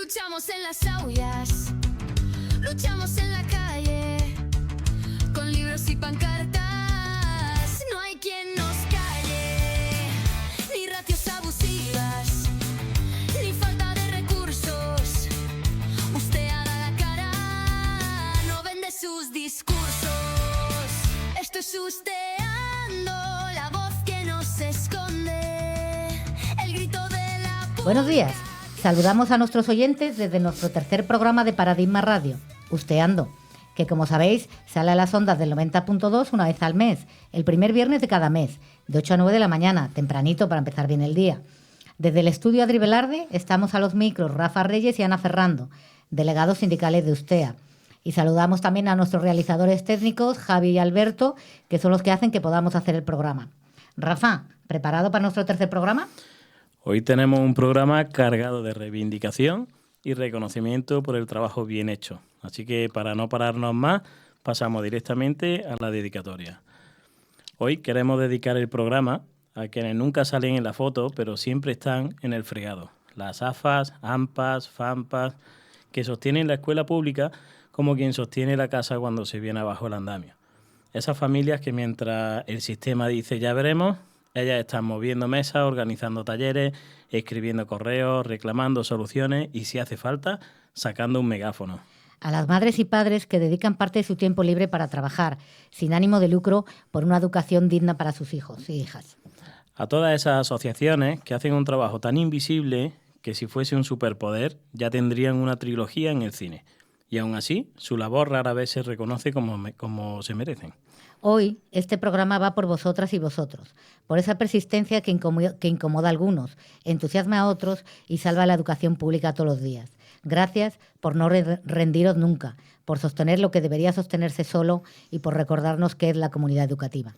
Luchamos en las aullas, luchamos en la calle, con libros y pancartas, no hay quien nos calle, ni ratios abusivas, ni falta de recursos, usted haga la cara, no vende sus discursos, esto es Usteando, la voz que nos esconde, el grito de la... Buenos días. Saludamos a nuestros oyentes desde nuestro tercer programa de Paradigma Radio, Usteando, que como sabéis sale a las ondas del 90.2 una vez al mes, el primer viernes de cada mes, de 8 a 9 de la mañana, tempranito para empezar bien el día. Desde el estudio Adri Velarde estamos a los micros Rafa Reyes y Ana Ferrando, delegados sindicales de Ustea. Y saludamos también a nuestros realizadores técnicos, Javi y Alberto, que son los que hacen que podamos hacer el programa. Rafa, ¿preparado para nuestro tercer programa? Hoy tenemos un programa cargado de reivindicación y reconocimiento por el trabajo bien hecho. Así que para no pararnos más, pasamos directamente a la dedicatoria. Hoy queremos dedicar el programa a quienes nunca salen en la foto, pero siempre están en el fregado. Las AFAs, AMPAs, FAMPAs, que sostienen la escuela pública como quien sostiene la casa cuando se viene abajo el andamio. Esas familias que mientras el sistema dice ya veremos, ellas están moviendo mesas, organizando talleres, escribiendo correos, reclamando soluciones y, si hace falta, sacando un megáfono. A las madres y padres que dedican parte de su tiempo libre para trabajar, sin ánimo de lucro, por una educación digna para sus hijos y hijas. A todas esas asociaciones que hacen un trabajo tan invisible que si fuese un superpoder ya tendrían una trilogía en el cine. Y aún así, su labor rara vez se reconoce como se merecen. Hoy este programa va por vosotras y vosotros, por esa persistencia que incomoda a algunos, entusiasma a otros y salva la educación pública todos los días. Gracias por no rendiros nunca, por sostener lo que debería sostenerse solo y por recordarnos qué es la comunidad educativa.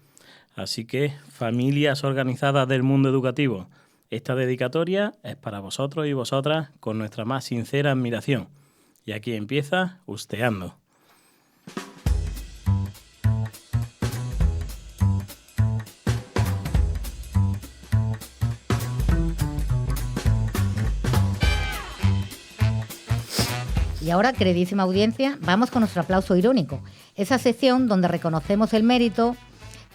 Así que, familias organizadas del mundo educativo, esta dedicatoria es para vosotros y vosotras con nuestra más sincera admiración. Y aquí empieza Usteando. Y ahora, queridísima audiencia, vamos con nuestro aplauso irónico. Esa sección donde reconocemos el mérito,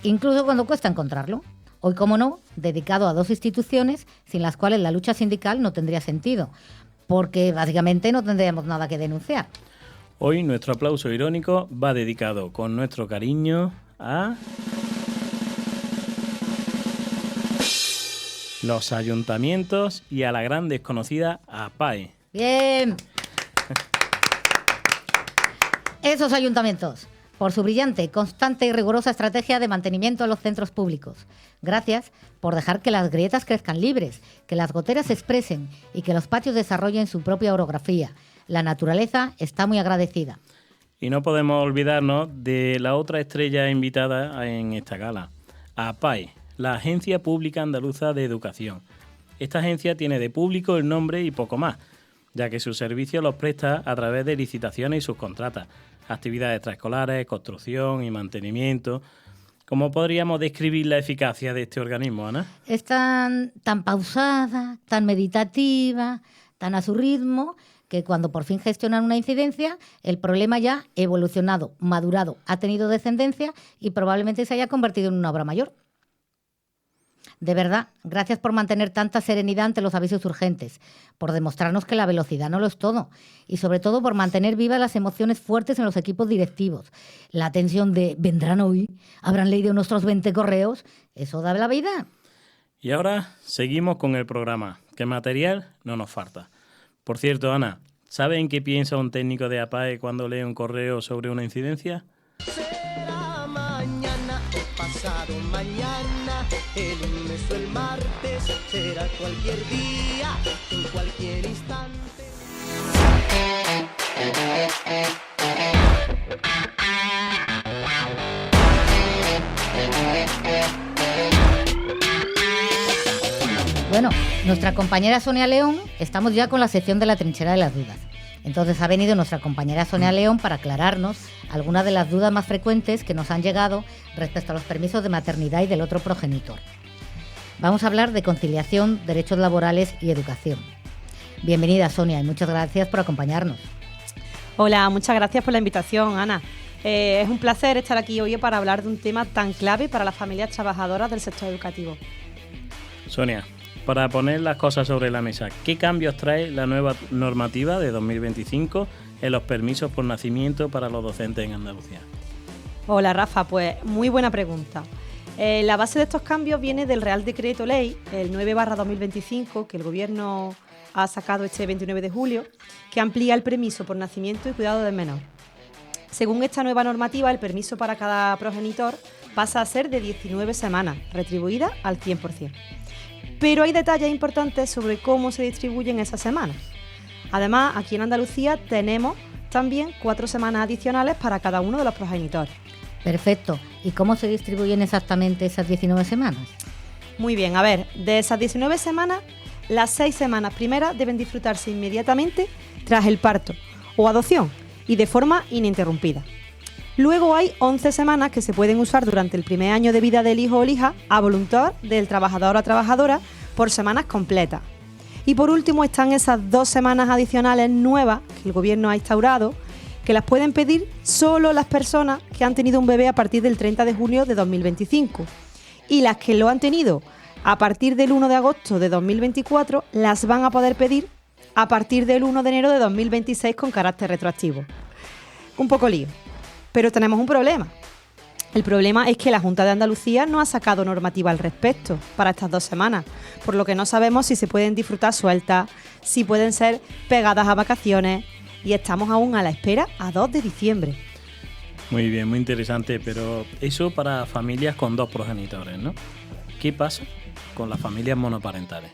incluso cuando cuesta encontrarlo. Hoy, como no, dedicado a dos instituciones sin las cuales la lucha sindical no tendría sentido, porque básicamente no tendríamos nada que denunciar. Hoy nuestro aplauso irónico va dedicado con nuestro cariño a los ayuntamientos y a la gran desconocida APAE. ¡Bien! Esos ayuntamientos, por su brillante, constante y rigurosa estrategia de mantenimiento de los centros públicos. Gracias por dejar que las grietas crezcan libres, que las goteras se expresen y que los patios desarrollen su propia orografía. La naturaleza está muy agradecida. Y no podemos olvidarnos de la otra estrella invitada en esta gala, APAE, la Agencia Pública Andaluza de Educación. Esta agencia tiene de público el nombre y poco más, ya que sus servicios los presta a través de licitaciones y subcontratas, actividades extraescolares, construcción y mantenimiento. ¿Cómo podríamos describir la eficacia de este organismo, Ana? Es tan pausada, tan meditativa, tan a su ritmo, que cuando por fin gestionan una incidencia, el problema ya ha evolucionado, madurado, ha tenido descendencia y probablemente se haya convertido en una obra mayor. De verdad, gracias por mantener tanta serenidad ante los avisos urgentes, por demostrarnos que la velocidad no lo es todo y sobre todo por mantener vivas las emociones fuertes en los equipos directivos. La tensión de ¿vendrán hoy? ¿Habrán leído nuestros 20 correos? Eso da la vida. Y ahora seguimos con el programa, que material no nos falta. Por cierto, Ana, ¿sabe en qué piensa un técnico de APAE cuando lee un correo sobre una incidencia? Será mañana o pasado mañana, el lunes o el martes, será cualquier día, en cualquier instante. Bueno, nuestra compañera Sonia León, estamos ya con la sección de la trinchera de las dudas. Entonces ha venido nuestra compañera Sonia León para aclararnos algunas de las dudas más frecuentes que nos han llegado respecto a los permisos de maternidad y del otro progenitor. Vamos a hablar de conciliación, derechos laborales y educación. Bienvenida, Sonia, y muchas gracias por acompañarnos. Hola, muchas gracias por la invitación, Ana. Es un placer estar aquí hoy para hablar de un tema tan clave para las familias trabajadoras del sector educativo. Sonia, para poner las cosas sobre la mesa, ¿qué cambios trae la nueva normativa de 2025 en los permisos por nacimiento para los docentes en Andalucía? Hola, Rafa, pues muy buena pregunta. La base de estos cambios viene del Real Decreto Ley, el 9/2025, que el Gobierno ha sacado este 29 de julio, que amplía el permiso por nacimiento y cuidado del menor. Según esta nueva normativa, el permiso para cada progenitor pasa a ser de 19 semanas, retribuida al 100%. Pero hay detalles importantes sobre cómo se distribuyen esas semanas. Además, aquí en Andalucía tenemos también 4 semanas adicionales para cada uno de los progenitores. Perfecto. ¿Y cómo se distribuyen exactamente esas 19 semanas? Muy bien, a ver, de esas 19 semanas, las 6 semanas primeras deben disfrutarse inmediatamente tras el parto o adopción y de forma ininterrumpida. Luego hay 11 semanas que se pueden usar durante el primer año de vida del hijo o hija a voluntad del trabajador o trabajadora por semanas completas. Y por último están esas 2 semanas adicionales nuevas que el Gobierno ha instaurado, que las pueden pedir solo las personas que han tenido un bebé a partir del 30 de junio de 2025. Y las que lo han tenido a partir del 1 de agosto de 2024 las van a poder pedir a partir del 1 de enero de 2026 con carácter retroactivo. Un poco lío, pero tenemos un problema. El problema es que la Junta de Andalucía no ha sacado normativa al respecto para estas 2 semanas, por lo que no sabemos si se pueden disfrutar sueltas, si pueden ser pegadas a vacaciones, y estamos aún a la espera a 2 de diciembre. Muy bien, muy interesante, pero eso para familias con 2 progenitores, ¿no? ¿Qué pasa con las familias monoparentales?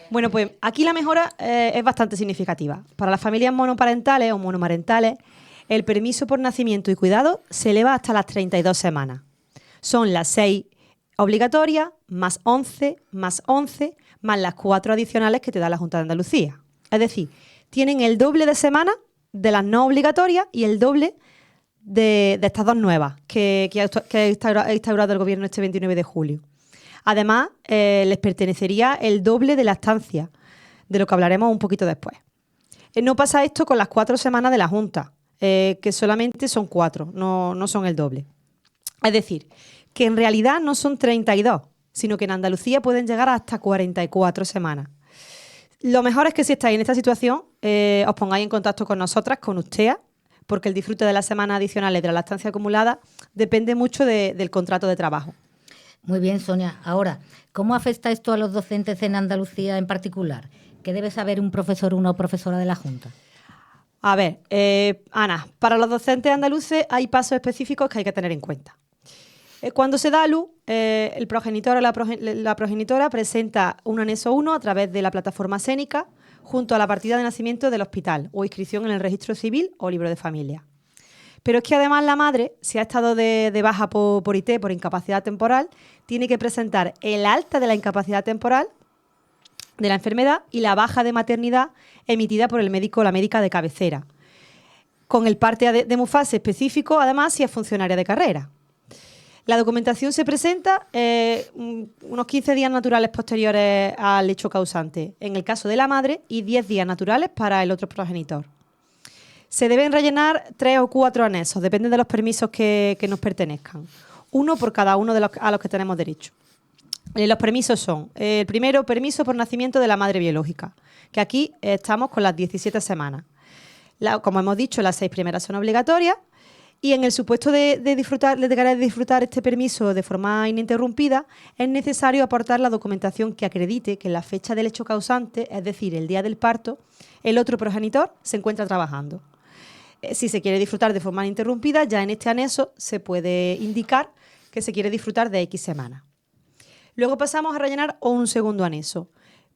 Bueno, pues aquí la mejora es bastante significativa. Para las familias monoparentales o monomarentales, el permiso por nacimiento y cuidado se eleva hasta las 32 semanas. Son las 6 obligatorias, más 11, más 11, más las 4 adicionales que te da la Junta de Andalucía. Es decir, tienen el doble de semanas de las no obligatorias y el doble de estas 2 nuevas que ha instaurado el Gobierno este 29 de julio. Además, les pertenecería el doble de la estancia, de lo que hablaremos un poquito después. No pasa esto con las 4 semanas de la Junta, que solamente son 4, no son el doble. Es decir, que en realidad no son 32, sino que en Andalucía pueden llegar hasta 44 semanas. Lo mejor es que si estáis en esta situación, os pongáis en contacto con nosotras, con USTEA, porque el disfrute de las semanas adicionales de la lactancia acumulada depende mucho del contrato de trabajo. Muy bien, Sonia. Ahora, ¿cómo afecta esto a los docentes en Andalucía en particular? ¿Qué debe saber un profesor o una profesora de la Junta? A ver, Ana, para los docentes andaluces hay pasos específicos que hay que tener en cuenta. Cuando se da a luz, el progenitor o la progenitora presenta un anexo 1 a través de la plataforma Sénica junto a la partida de nacimiento del hospital o inscripción en el registro civil o libro de familia. Pero es que además la madre, si ha estado de baja por IT, por incapacidad temporal, tiene que presentar el alta de la incapacidad temporal de la enfermedad y la baja de maternidad emitida por el médico o la médica de cabecera, con el parte de Mufase específico, además, si es funcionaria de carrera. La documentación se presenta unos 15 días naturales posteriores al hecho causante, en el caso de la madre, y 10 días naturales para el otro progenitor. Se deben rellenar 3 o 4 anexos, depende de los permisos que nos pertenezcan. Uno por cada uno a los que tenemos derecho. Los permisos son, el primero, permiso por nacimiento de la madre biológica, que aquí estamos con las 17 semanas. Como hemos dicho, las 6 primeras son obligatorias y en el supuesto de querer disfrutar este permiso de forma ininterrumpida, es necesario aportar la documentación que acredite que en la fecha del hecho causante, es decir, el día del parto, el otro progenitor se encuentra trabajando. Si se quiere disfrutar de forma ininterrumpida, ya en este anexo se puede indicar que se quiere disfrutar de X semanas. Luego pasamos a rellenar un segundo anexo,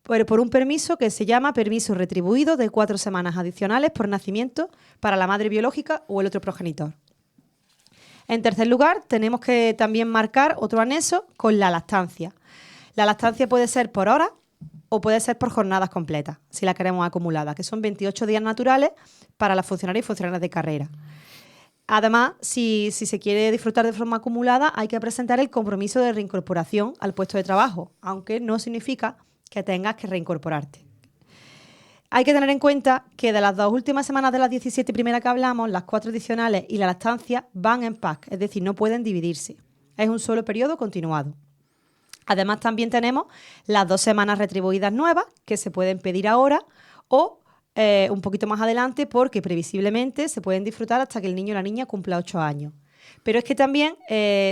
por un permiso que se llama permiso retribuido de 4 semanas adicionales por nacimiento para la madre biológica o el otro progenitor. En tercer lugar, tenemos que también marcar otro anexo con la lactancia. La lactancia puede ser por horas o puede ser por jornadas completas, si la queremos acumulada, que son 28 días naturales para las funcionarias y funcionarias de carrera. Además, si se quiere disfrutar de forma acumulada, hay que presentar el compromiso de reincorporación al puesto de trabajo, aunque no significa que tengas que reincorporarte. Hay que tener en cuenta que de las 2 últimas semanas de las 17 primeras que hablamos, las 4 adicionales y la lactancia van en pack, es decir, no pueden dividirse. Es un solo periodo continuado. Además, también tenemos las 2 semanas retribuidas nuevas que se pueden pedir ahora o un poquito más adelante, porque previsiblemente se pueden disfrutar hasta que el niño o la niña cumpla 8 años. Pero es que también,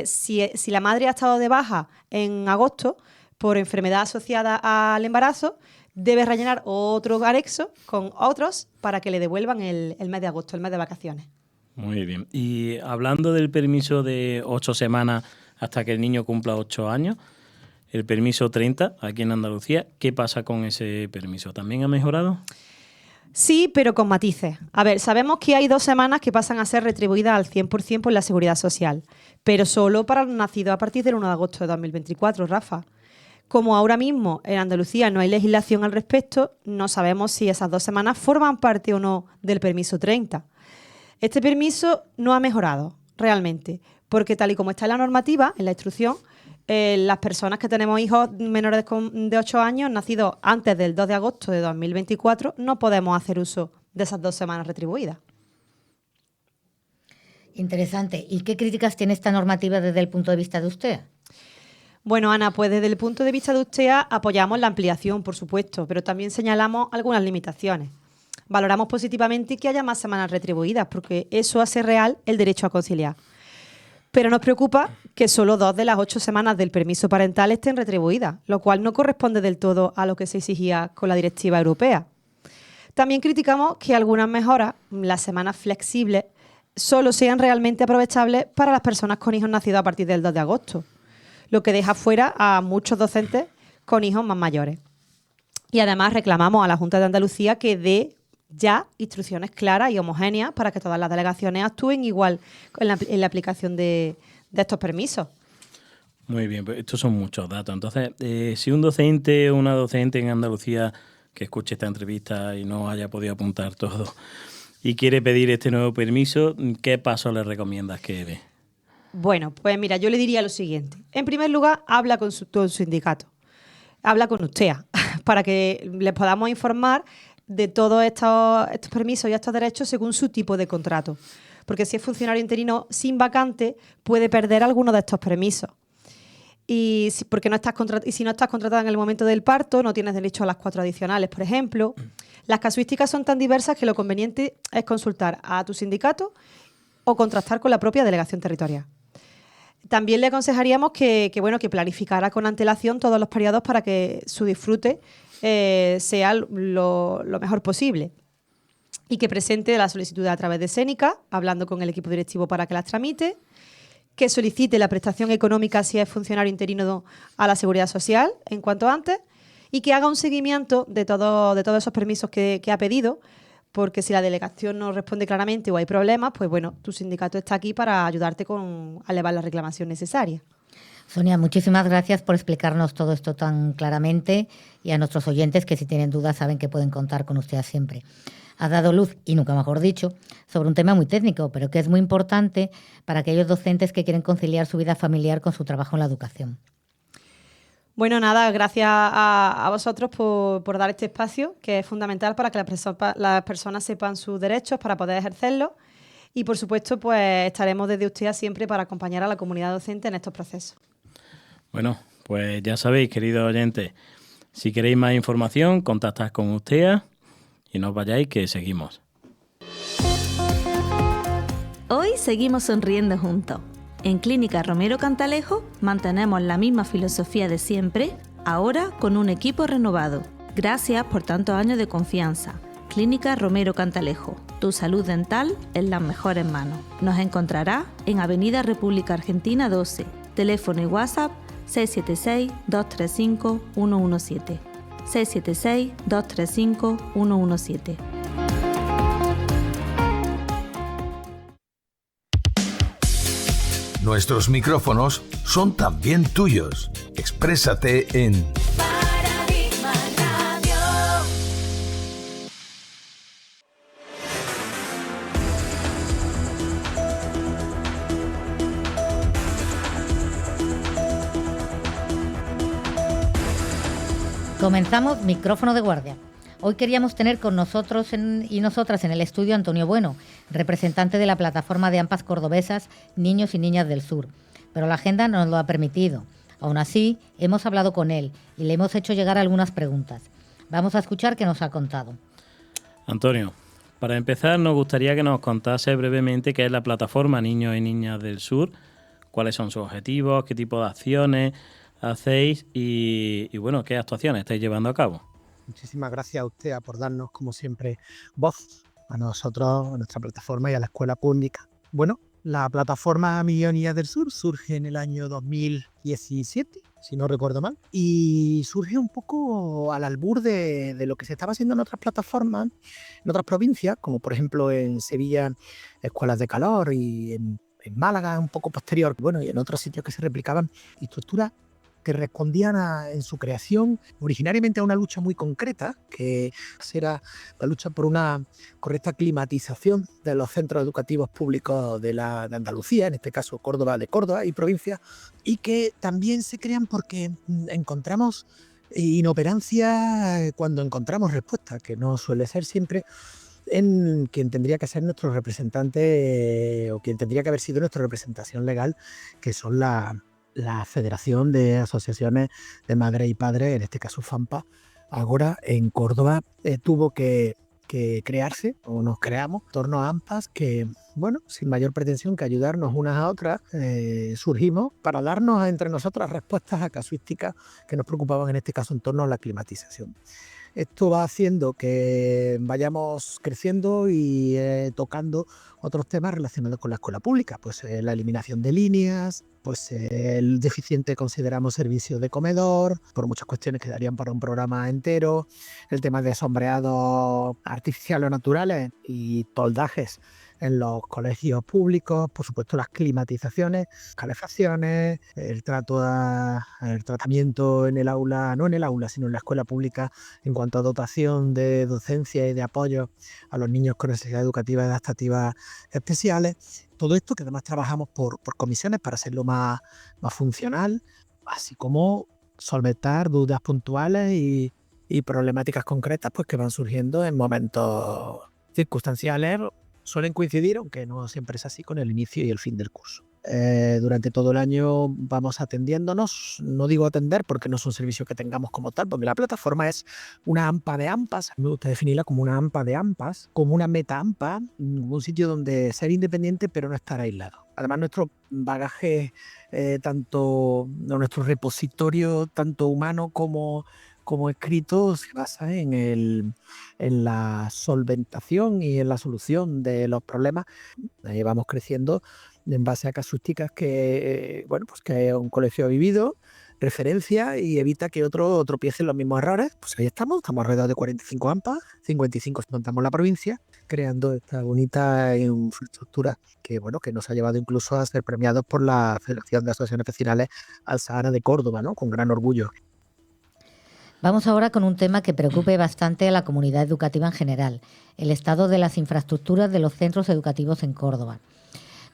si la madre ha estado de baja en agosto por enfermedad asociada al embarazo, debe rellenar otro anexo con otros para que le devuelvan el mes de agosto, el mes de vacaciones. Muy bien. Y hablando del permiso de 8 semanas hasta que el niño cumpla 8 años, el permiso 30 aquí en Andalucía, ¿qué pasa con ese permiso? ¿También ha mejorado? Sí, pero con matices. A ver, sabemos que hay 2 semanas que pasan a ser retribuidas al 100% por la Seguridad Social, pero solo para los nacidos a partir del 1 de agosto de 2024, Rafa. Como ahora mismo en Andalucía no hay legislación al respecto, no sabemos si esas 2 semanas forman parte o no del permiso 30. Este permiso no ha mejorado realmente, porque tal y como está en la normativa, en la instrucción, las personas que tenemos hijos menores de 8 años, nacidos antes del 2 de agosto de 2024, no podemos hacer uso de esas 2 semanas retribuidas. Interesante. ¿Y qué críticas tiene esta normativa desde el punto de vista de usted? Bueno, Ana, pues desde el punto de vista de USTEA apoyamos la ampliación, por supuesto, pero también señalamos algunas limitaciones. Valoramos positivamente que haya más semanas retribuidas, porque eso hace real el derecho a conciliar. Pero nos preocupa que solo 2 de las 8 semanas del permiso parental estén retribuidas, lo cual no corresponde del todo a lo que se exigía con la directiva europea. También criticamos que algunas mejoras, las semanas flexibles, solo sean realmente aprovechables para las personas con hijos nacidos a partir del 2 de agosto. Lo que deja fuera a muchos docentes con hijos más mayores. Y además reclamamos a la Junta de Andalucía que dé ya instrucciones claras y homogéneas para que todas las delegaciones actúen igual en la aplicación de estos permisos. Muy bien, pues estos son muchos datos. Entonces, si un docente o una docente en Andalucía que escuche esta entrevista y no haya podido apuntar todo y quiere pedir este nuevo permiso, ¿qué pasos le recomiendas que dé? Bueno, pues mira, yo le diría lo siguiente. En primer lugar, habla con su sindicato. Habla con USTEA para que les podamos informar de todos estos permisos y estos derechos según su tipo de contrato. Porque si es funcionario interino sin vacante, puede perder alguno de estos permisos. Y si no estás contratado en el momento del parto, no tienes derecho a las 4 adicionales, por ejemplo. Las casuísticas son tan diversas que lo conveniente es consultar a tu sindicato o contrastar con la propia delegación territorial. También le aconsejaríamos que planificara con antelación todos los periodos para que su disfrute sea lo mejor posible y que presente la solicitud a través de Sénica, hablando con el equipo directivo para que las tramite, que solicite la prestación económica si es funcionario interino a la Seguridad Social en cuanto antes y que haga un seguimiento de todos esos permisos que ha pedido, porque si la delegación no responde claramente o hay problemas, pues bueno, tu sindicato está aquí para ayudarte a elevar la reclamación necesaria. Sonia, muchísimas gracias por explicarnos todo esto tan claramente y a nuestros oyentes que si tienen dudas saben que pueden contar con usted siempre. Has dado luz, y nunca mejor dicho, sobre un tema muy técnico, pero que es muy importante para aquellos docentes que quieren conciliar su vida familiar con su trabajo en la educación. Bueno, nada, gracias a vosotros por dar este espacio, que es fundamental para que las personas sepan sus derechos para poder ejercerlos. Y, por supuesto, pues estaremos desde USTEA siempre para acompañar a la comunidad docente en estos procesos. Bueno, pues ya sabéis, queridos oyentes, si queréis más información, contactad con USTEA y no os vayáis, que seguimos. Hoy seguimos sonriendo juntos. En Clínica Romero Cantalejo mantenemos la misma filosofía de siempre, ahora con un equipo renovado. Gracias por tantos años de confianza. Clínica Romero Cantalejo, tu salud dental en las mejores manos. Nos encontrarás en Avenida República Argentina 12, teléfono y WhatsApp 676-235-117. 676-235-117. Nuestros micrófonos son también tuyos. Exprésate en Paradigma Radio. Comenzamos Micrófono de Guardia, Hoy queríamos tener con nosotros y nosotras en el estudio a Antonio Bueno, representante de la plataforma de AMPAs cordobesas Niños y Niñas del Sur, pero la agenda no nos lo ha permitido. Aún así, hemos hablado con él y le hemos hecho llegar algunas preguntas. Vamos a escuchar qué nos ha contado. Antonio, para empezar nos gustaría que nos contase brevemente qué es la plataforma Niños y Niñas del Sur, cuáles son sus objetivos, qué tipo de acciones hacéis y bueno, qué actuaciones estáis llevando a cabo. Muchísimas gracias a usted por darnos, como siempre, voz a nosotros, a nuestra plataforma y a la escuela pública. Bueno, la plataforma Niños y Niñas del Sur surge en el año 2017, si no recuerdo mal, y surge un poco al albur de lo que se estaba haciendo en otras plataformas, en otras provincias, como por ejemplo en Sevilla, escuelas de calor, y en Málaga, un poco posterior, bueno, y en otros sitios que se replicaban estructuras que respondían en su creación originariamente a una lucha muy concreta, que era la lucha por una correcta climatización de los centros educativos públicos de Andalucía, en este caso Córdoba y provincia, y que también se crean porque encontramos inoperancia cuando encontramos respuesta, que no suele ser siempre en quien tendría que ser nuestro representante o quien tendría que haber sido nuestra representación legal, que son la Federación de Asociaciones de Madres y Padres, en este caso FAMPA. Ahora en Córdoba tuvo que crearse, o nos creamos, en torno a AMPAs que, bueno, sin mayor pretensión que ayudarnos unas a otras, surgimos para darnos entre nosotras respuestas a casuísticas que nos preocupaban, en este caso en torno a la climatización. Esto va haciendo que vayamos creciendo y tocando otros temas relacionados con la escuela pública, pues la eliminación de líneas, pues el deficiente consideramos servicios de comedor, por muchas cuestiones que darían para un programa entero, el tema de sombreados artificiales o naturales y toldajes en los colegios públicos, por supuesto las climatizaciones, calefacciones, el tratamiento en el aula, no en el aula, sino en la escuela pública en cuanto a dotación de docencia y de apoyo a los niños con necesidades educativas y adaptativas especiales. Todo esto que además trabajamos por comisiones para hacerlo más funcional, así como solventar dudas puntuales y problemáticas concretas pues que van surgiendo en momentos circunstanciales. Suelen coincidir, aunque no siempre es así, con el inicio y el fin del curso. Durante todo el año vamos atendiéndonos, no digo atender porque no es un servicio que tengamos como tal, porque la plataforma es una AMPA de AMPAs, me gusta definirla como una AMPA de AMPAs, como una meta AMPA, un sitio donde ser independiente pero no estar aislado. Además nuestro bagaje, tanto nuestro repositorio, tanto humano como escrito, se basa en la solventación y en la solución de los problemas. Vamos creciendo en base a casuísticas que, bueno, pues que un colegio ha vivido, referencia y evita que otro tropiece en los mismos errores. Pues ahí estamos alrededor de 45 AMPAs, 55 si contamos la provincia, creando esta bonita infraestructura que, bueno, que nos ha llevado incluso a ser premiados por la Federación de Asociaciones Vecinales Alsahara de Córdoba, ¿no? Con gran orgullo. Vamos ahora con un tema que preocupe bastante a la comunidad educativa en general, el estado de las infraestructuras de los centros educativos en Córdoba.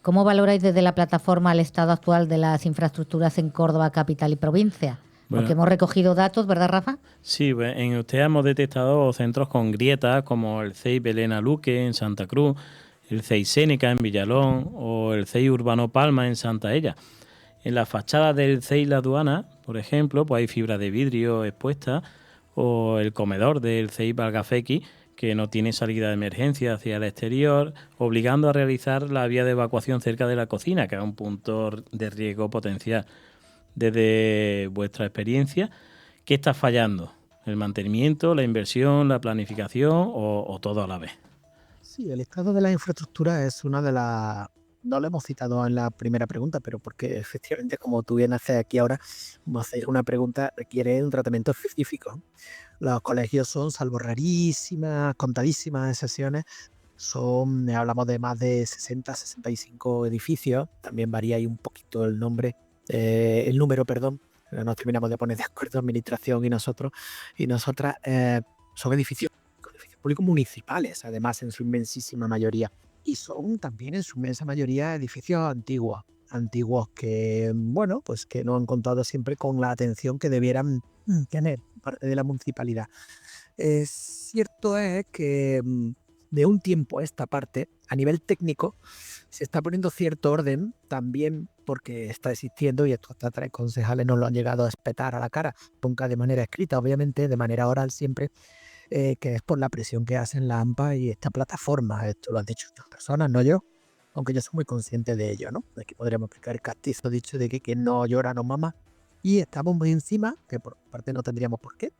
¿Cómo valoráis desde la plataforma el estado actual de las infraestructuras en Córdoba, capital y provincia? Porque hemos recogido datos, ¿verdad, Rafa? Sí, en usted hemos detectado centros con grietas como el CEI Belén Luque en Santa Cruz, el CEI Sénica en Villalón o el CEI Urbano Palma en Santa Ella. En la fachada del CEI La Aduana, por ejemplo, pues hay fibra de vidrio expuesta, o el comedor del CEI Valgafequi, que no tiene salida de emergencia hacia el exterior, obligando a realizar la vía de evacuación cerca de la cocina, que es un punto de riesgo potencial. Desde vuestra experiencia, ¿qué está fallando? ¿El mantenimiento, la inversión, la planificación o todo a la vez? Sí, el estado de la infraestructura es una de las... No lo hemos citado en la primera pregunta, pero porque efectivamente, como tú bien haces aquí ahora, hacer una pregunta requiere un tratamiento específico. Los colegios son, salvo rarísimas, contadísimas excepciones, hablamos de más de 60, 65 edificios. También varía ahí un poquito el número, nos terminamos de poner de acuerdo administración y nosotros y nosotras. Son edificios públicos municipales, además en su inmensísima mayoría. Y son también en su inmensa mayoría edificios antiguos que, bueno, pues que no han contado siempre con la atención que debieran tener. parte de la municipalidad. Cierto es que de un tiempo a esta parte, a nivel técnico, se está poniendo cierto orden también porque está existiendo, y estos hasta 3 concejales nos lo han llegado a espetar a la cara, nunca de manera escrita, obviamente, de manera oral siempre, que es por la presión que hacen la AMPA y esta plataforma. Esto lo han dicho otras personas, no yo, aunque yo soy muy consciente de ello, ¿no? De que podríamos aplicar el castizo dicho de que quien no llora no mama, y estamos muy encima, que por parte no tendríamos por qué,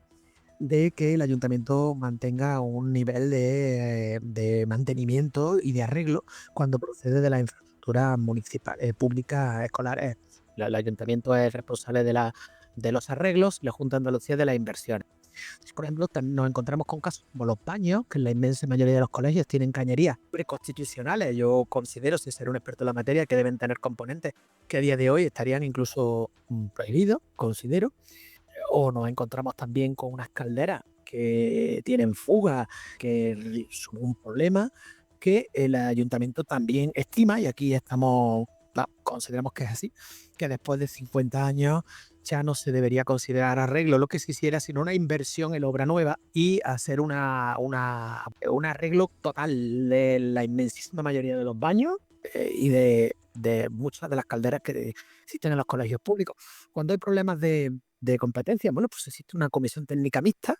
de que el ayuntamiento mantenga un nivel de mantenimiento y de arreglo cuando procede de la infraestructura municipal, pública escolar. El ayuntamiento es responsable de los arreglos y la Junta de Andalucía de las inversiones. Por ejemplo, también nos encontramos con casos como los baños, que en la inmensa mayoría de los colegios tienen cañerías preconstitucionales. Yo considero, sin ser un experto en la materia, que deben tener componentes que a día de hoy estarían incluso prohibidos, considero. O nos encontramos también con unas calderas que tienen fuga, que son un problema que el ayuntamiento también estima, y aquí consideramos que es así, que después de 50 años ya no se debería considerar arreglo lo que se hiciera, sino una inversión en obra nueva y hacer un arreglo total de la inmensísima mayoría de los baños y de muchas de las calderas que existen en los colegios públicos. Cuando hay problemas de competencia, bueno, pues existe una comisión técnica mixta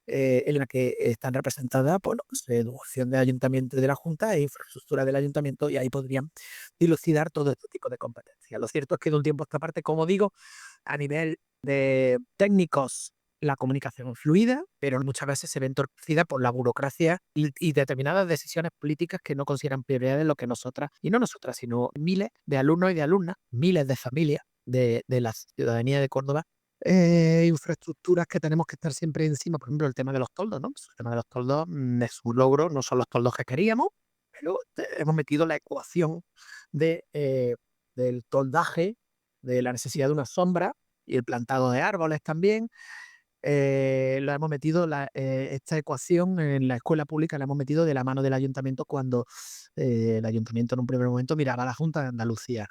en la que están representadas, bueno, pues, educación del ayuntamiento y de la Junta e infraestructura del ayuntamiento, y ahí podrían dilucidar todo este tipo de competencias. Lo cierto es que de un tiempo a esta parte, como digo, a nivel de técnicos, la comunicación es fluida, pero muchas veces se ve entorpecida por la burocracia y determinadas decisiones políticas que no consideran prioridad en lo que nosotras, y no nosotras, sino miles de alumnos y de alumnas, miles de familias de la ciudadanía de Córdoba, infraestructuras que tenemos que estar siempre encima. Por ejemplo, el tema de los toldos, ¿no? Pues el tema de los toldos es un logro, no son los toldos que queríamos, pero hemos metido la ecuación del toldaje, de la necesidad de una sombra y el plantado de árboles también. Lo hemos metido, esta ecuación en la escuela pública la hemos metido de la mano del ayuntamiento cuando el ayuntamiento en un primer momento miraba a la Junta de Andalucía.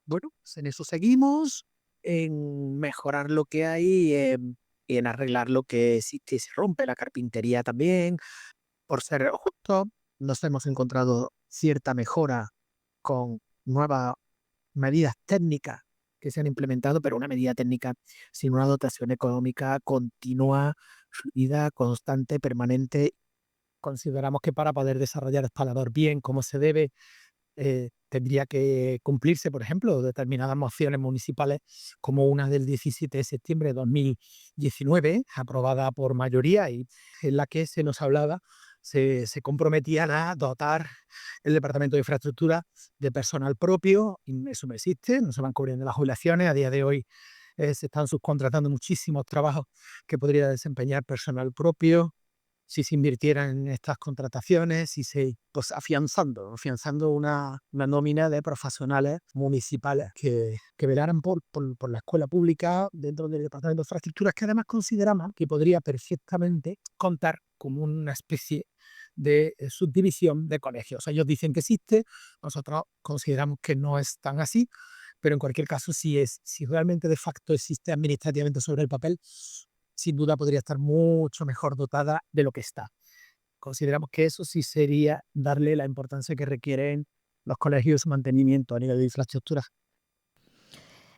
Bueno, pues en eso seguimos, en mejorar lo que hay, y en arreglar lo que existe y se rompe, la carpintería también. Por ser justo, nos hemos encontrado cierta mejora con nuevas medidas técnicas que se han implementado, pero una medida técnica sin una dotación económica continua, fluida, constante, permanente. Consideramos que para poder desarrollar esta labor bien, como se debe, tendría que cumplirse, por ejemplo, determinadas mociones municipales, como una del 17 de septiembre de 2019, aprobada por mayoría, y en la que se nos hablaba, se comprometían a dotar el Departamento de Infraestructura de personal propio, y eso no existe, no se van cubriendo las jubilaciones. A día de hoy se están subcontratando muchísimos trabajos que podría desempeñar personal propio. Si se invirtieran en estas contrataciones, pues afianzando una nómina de profesionales municipales que velaran por la escuela pública dentro del Departamento de Infraestructuras, que además consideramos que podría perfectamente contar como una especie de subdivisión de colegios. Ellos dicen que existe, nosotros consideramos que no es tan así, pero en cualquier caso, si realmente de facto existe administrativamente sobre el papel, sin duda podría estar mucho mejor dotada de lo que está. Consideramos que eso sí sería darle la importancia que requieren los colegios, su mantenimiento a nivel de infraestructura.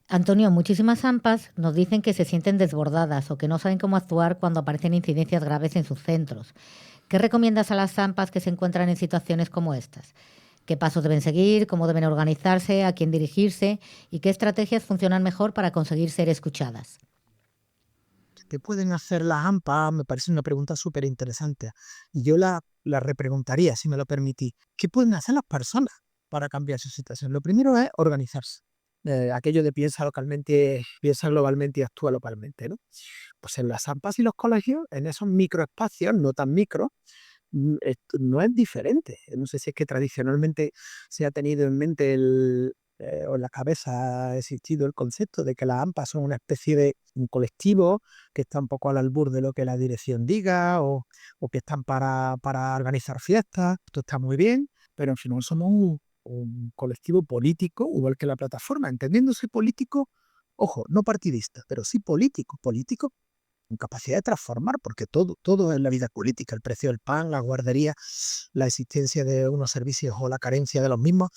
Antonio, muchísimas AMPAs nos dicen que se sienten desbordadas o que no saben cómo actuar cuando aparecen incidencias graves en sus centros. ¿Qué recomiendas a las AMPAs que se encuentran en situaciones como estas? ¿Qué pasos deben seguir? ¿Cómo deben organizarse? ¿A quién dirigirse? ¿Y qué estrategias funcionan mejor para conseguir ser escuchadas? ¿Qué pueden hacer las AMPA? Me parece una pregunta súper interesante. Yo la repreguntaría, si me lo permitís. ¿Qué pueden hacer las personas para cambiar su situación? Lo primero es organizarse. Aquello de piensa localmente, piensa globalmente y actúa localmente, ¿no? Pues en las AMPAs y los colegios, en esos microespacios, no tan micro, esto no es diferente. No sé si es que tradicionalmente se ha tenido en mente o en la cabeza ha existido el concepto de que las AMPAs son una especie de un colectivo que está un poco al albur de lo que la dirección diga, o que están para organizar fiestas. Esto está muy bien, pero al final somos un colectivo político, igual que la plataforma, entendiéndose político, ojo, no partidista, pero sí político capacidad de transformar, porque todo en la vida política, el precio del pan, la guardería, la existencia de unos servicios o la carencia de los mismos,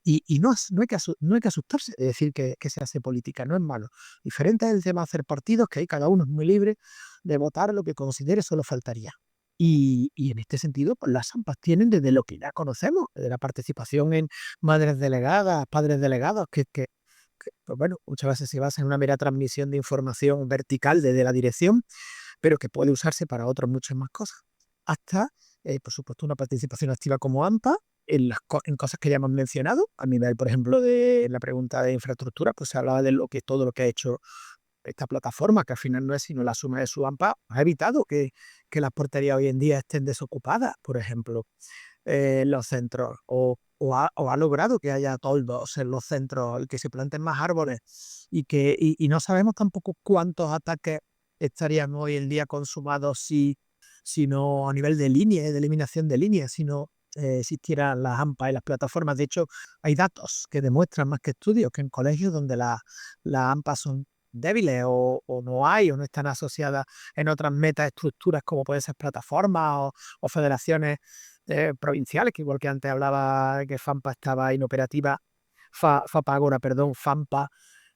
y no hay que asustarse de decir que se hace política, no es malo. Diferente es el tema de hacer partidos, que ahí cada uno es muy libre de votar lo que considere, solo faltaría. Y en este sentido, pues las AMPAs tienen desde lo que ya conocemos, de la participación en madres delegadas, padres delegados, pues bueno, muchas veces se basa en una mera transmisión de información vertical desde la dirección, pero que puede usarse para otras muchas más cosas. Hasta, por supuesto, una participación activa como AMPA en cosas que ya hemos mencionado. A nivel, por ejemplo, de la pregunta de infraestructura, pues se hablaba de todo lo que ha hecho esta plataforma, que al final no es sino la suma de su AMPA, ha evitado que las porterías hoy en día estén desocupadas, por ejemplo, en los centros, o ha logrado que haya toldos en los centros, que se planten más árboles, y no sabemos tampoco cuántos ataques estarían hoy en día consumados si no a nivel de línea, de eliminación de líneas, si no existieran las AMPA y las plataformas. De hecho, hay datos que demuestran más que estudios que en colegios donde las AMPA son débiles o no están asociadas en otras metaestructuras como pueden ser plataformas o federaciones provinciales, que igual que antes hablaba que FAMPA estaba inoperativa, FAMPA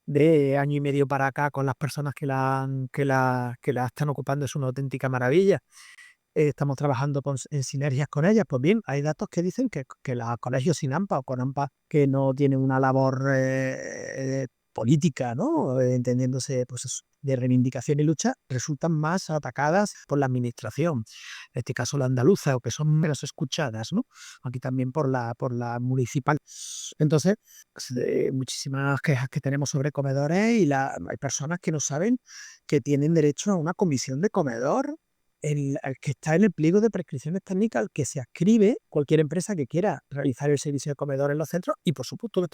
de año y medio para acá con las personas que la están ocupando es una auténtica maravilla. Estamos trabajando en sinergias con ellas. Pues bien, hay datos que dicen que los colegios sin AMPA o con AMPA que no tienen una labor política, ¿no? Entendiéndose pues, de reivindicación y lucha, resultan más atacadas por la administración, en este caso la andaluza, o que son menos escuchadas, ¿no? Aquí también por la municipal. Entonces, muchísimas quejas que tenemos sobre comedores y hay personas que no saben que tienen derecho a una comisión de comedor, el que está en el pliego de prescripciones técnicas al que se adscribe cualquier empresa que quiera realizar el servicio de comedor en los centros, y por supuesto que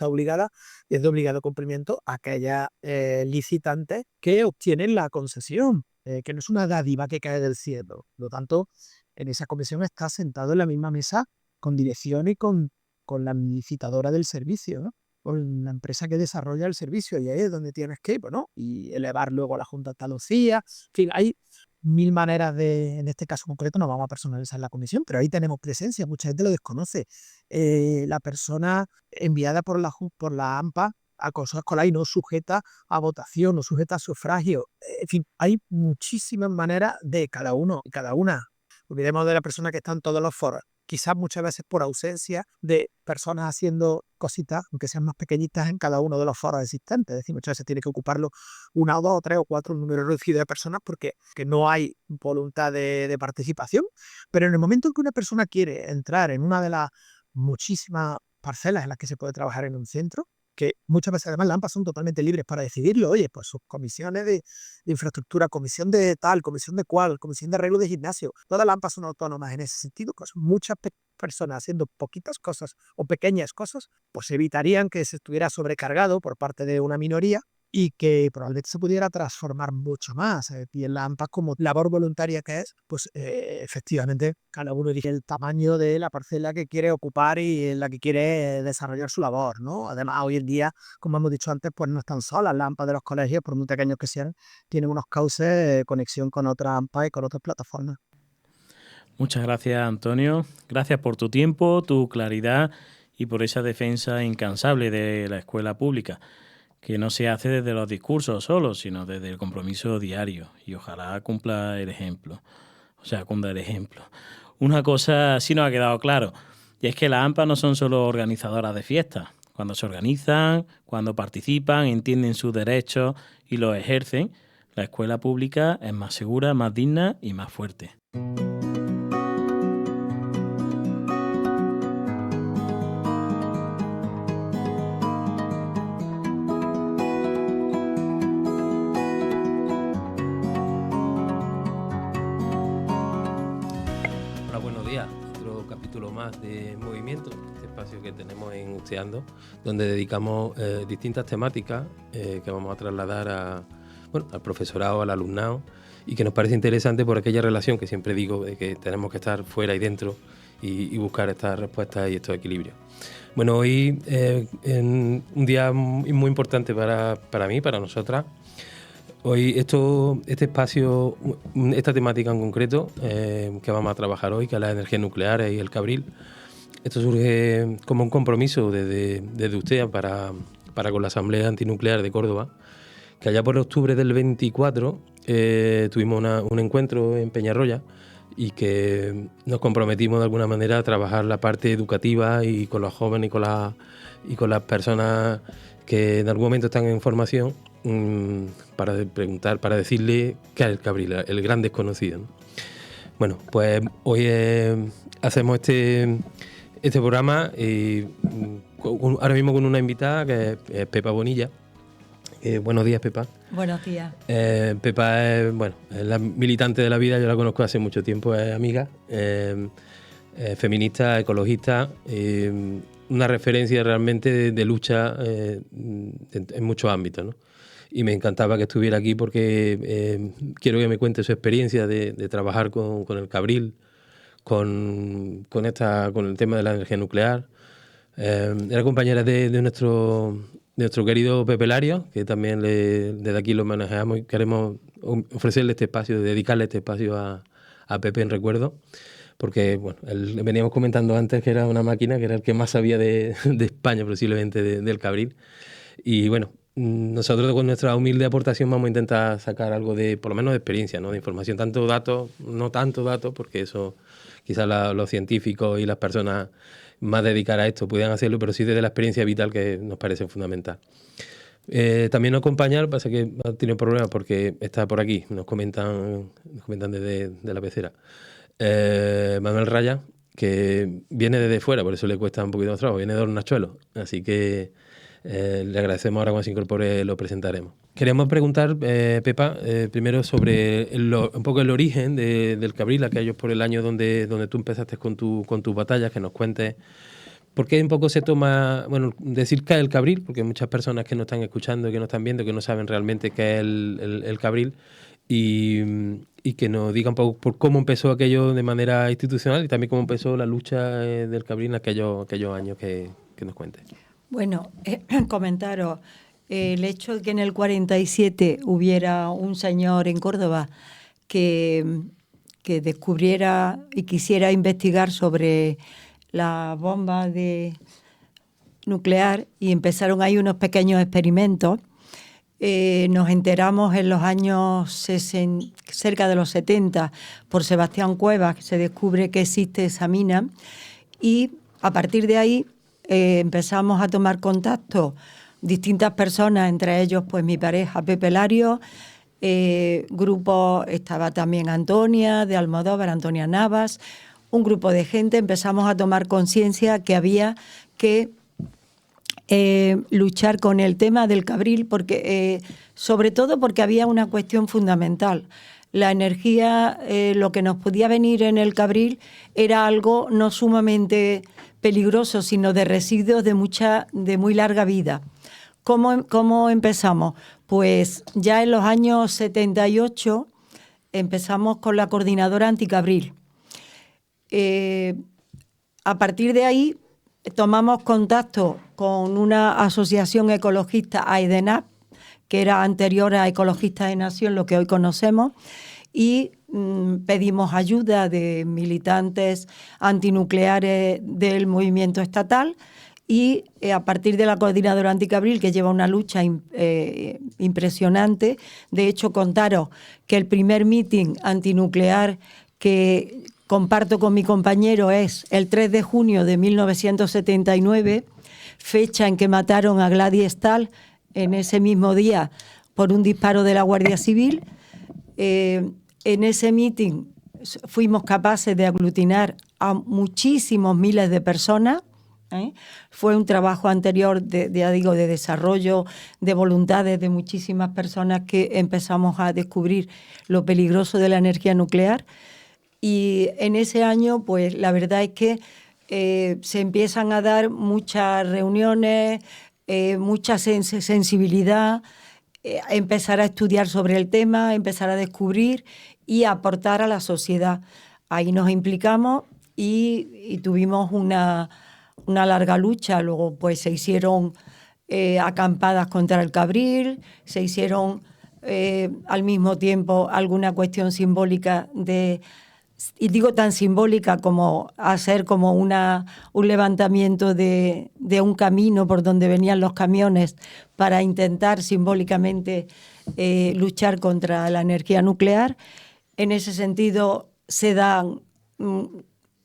es de obligado cumplimiento a aquellas licitantes que obtienen la concesión, que no es una dádiva que cae del cielo. Por lo tanto, en esa comisión está sentado en la misma mesa con dirección y con la licitadora del servicio, ¿no? Con la empresa que desarrolla el servicio, y ahí es donde tienes que, bueno, y elevar luego a la Junta de Andalucía. En fin, hay mil maneras en este caso concreto no vamos a personalizar la comisión, pero ahí tenemos presencia, mucha gente lo desconoce. La persona enviada por la AMPA a consejo escolar y no sujeta a votación, no sujeta a sufragio. En fin, hay muchísimas maneras de cada uno y cada una. Olvidemos de la persona que está en todos los foros, quizás muchas veces por ausencia de personas haciendo cositas, aunque sean más pequeñitas, en cada uno de los foros existentes. Es decir, muchas veces tiene que ocuparlo una o dos o tres o cuatro, un número reducido de personas porque no hay voluntad de participación. Pero en el momento en que una persona quiere entrar en una de las muchísimas parcelas en las que se puede trabajar en un centro, que muchas veces además las AMPA son totalmente libres para decidirlo. Oye, pues sus comisiones de infraestructura, comisión de tal, comisión de cual, comisión de arreglo de gimnasio, todas las AMPA son autónomas en ese sentido. Muchas personas haciendo poquitas cosas o pequeñas cosas, pues evitarían que se estuviera sobrecargado por parte de una minoría y que probablemente se pudiera transformar mucho más. Y en la AMPA, como labor voluntaria que es, pues efectivamente cada uno elige el tamaño de la parcela que quiere ocupar y en la que quiere desarrollar su labor, ¿no? Además, hoy en día, como hemos dicho antes, pues no están solas las AMPA de los colegios, por muy pequeños que sean, tienen unos cauces de conexión con otras AMPA y con otras plataformas. Muchas gracias, Antonio. Gracias por tu tiempo, tu claridad y por esa defensa incansable de la escuela pública, que no se hace desde los discursos solo, sino desde el compromiso diario. Y ojalá cunda el ejemplo. Una cosa sí nos ha quedado claro, y es que las AMPA no son solo organizadoras de fiestas. Cuando se organizan, cuando participan, entienden sus derechos y los ejercen, la escuela pública es más segura, más digna y más fuerte. De movimiento, este espacio que tenemos en Usteando, donde dedicamos distintas temáticas que vamos a trasladar al profesorado, al alumnado, y que nos parece interesante por aquella relación que siempre digo de que tenemos que estar fuera y dentro y buscar estas respuestas y estos equilibrios. Bueno, hoy en un día muy importante para mí, para nosotras, Hoy este espacio, esta temática en concreto que vamos a trabajar hoy, que es la energía nuclear y el Cabril, esto surge como un compromiso desde usted para con la Asamblea Antinuclear de Córdoba, que allá por octubre del 24 tuvimos un encuentro en Peñarroya y que nos comprometimos de alguna manera a trabajar la parte educativa y con los jóvenes y con las personas que en algún momento están en formación para preguntar, para decirle qué es el Cabril, el gran desconocido, ¿no? Bueno, pues hoy hacemos este programa y ahora mismo con una invitada que es Pepa Bonilla. Buenos días, Pepa. Buenos días. Pepa es la militante de la vida, yo la conozco hace mucho tiempo, es amiga, feminista, ecologista, una referencia realmente de lucha en muchos ámbitos, ¿no? Y me encantaba que estuviera aquí porque quiero que me cuente su experiencia de trabajar con el Cabril, con el tema de la energía nuclear. Era compañera de nuestro querido Pepe Lario, que también desde aquí lo manejamos y queremos ofrecerle este espacio, dedicarle este espacio a Pepe en recuerdo, porque le veníamos comentando antes que era una máquina, que era el que más sabía de España posiblemente del Cabril. Y bueno, nosotros con nuestra humilde aportación vamos a intentar sacar algo por lo menos de experiencia, ¿no? De información, tanto datos, no tanto datos, porque eso quizás los científicos y las personas más dedicadas a esto puedan hacerlo, pero sí desde la experiencia vital, que nos parece fundamental. También nos acompaña, pasa que ha tenido problemas porque está por aquí, nos comentan desde la pecera, Manuel Raya, que viene desde fuera, por eso le cuesta un poquito de trabajo, viene de Hornachuelos, así que le agradecemos. Ahora cuando se incorpore lo presentaremos. Queríamos preguntar, Pepa, primero sobre un poco el origen del Cabril, aquellos por el año donde tú empezaste con tus batallas, que nos cuentes por qué un poco se toma, decir qué es el Cabril, porque hay muchas personas que nos están escuchando y que nos están viendo que no saben realmente qué es el Cabril, y que nos diga un poco por cómo empezó aquello de manera institucional y también cómo empezó la lucha del Cabril en aquellos años, que nos cuentes. Bueno, comentaros, el hecho de que en el 47 hubiera un señor en Córdoba que descubriera y quisiera investigar sobre la bomba nuclear, y empezaron ahí unos pequeños experimentos. Nos enteramos en los años cerca de los 70 por Sebastián Cuevas, que se descubre que existe esa mina, y a partir de ahí empezamos a tomar contacto distintas personas, entre ellos pues mi pareja Pepe Lario, grupo, estaba también Antonia de Almodóvar, Antonia Navas, un grupo de gente. Empezamos a tomar conciencia que había que luchar con el tema del Cabril, porque sobre todo porque había una cuestión fundamental. La energía, lo que nos podía venir en el Cabril era algo no sumamente peligroso, sino de residuos de muy larga vida. ¿Cómo empezamos? Pues ya en los años 78 empezamos con la coordinadora anticabril. A partir de ahí tomamos contacto con una asociación ecologista, AEDENAP, que era anterior a Ecologistas de Nación, lo que hoy conocemos, y pedimos ayuda de militantes antinucleares del movimiento estatal, y a partir de la coordinadora anticabril, que lleva una lucha impresionante. De hecho, contaros que el primer mitin antinuclear que comparto con mi compañero es el 3 de junio de 1979, fecha en que mataron a Gladys Stahl en ese mismo día por un disparo de la Guardia Civil. En ese mitin fuimos capaces de aglutinar a muchísimos miles de personas. Fue un trabajo anterior de desarrollo de voluntades de muchísimas personas que empezamos a descubrir lo peligroso de la energía nuclear. Y en ese año, pues la verdad es que se empiezan a dar muchas reuniones, mucha sensibilidad, empezar a estudiar sobre el tema, empezar a descubrir y aportar a la sociedad. Ahí nos implicamos y tuvimos una larga lucha. Luego pues se hicieron acampadas contra el Cabril, se hicieron al mismo tiempo alguna cuestión simbólica y digo tan simbólica como hacer como un levantamiento de un camino por donde venían los camiones para intentar simbólicamente luchar contra la energía nuclear. En ese sentido se dan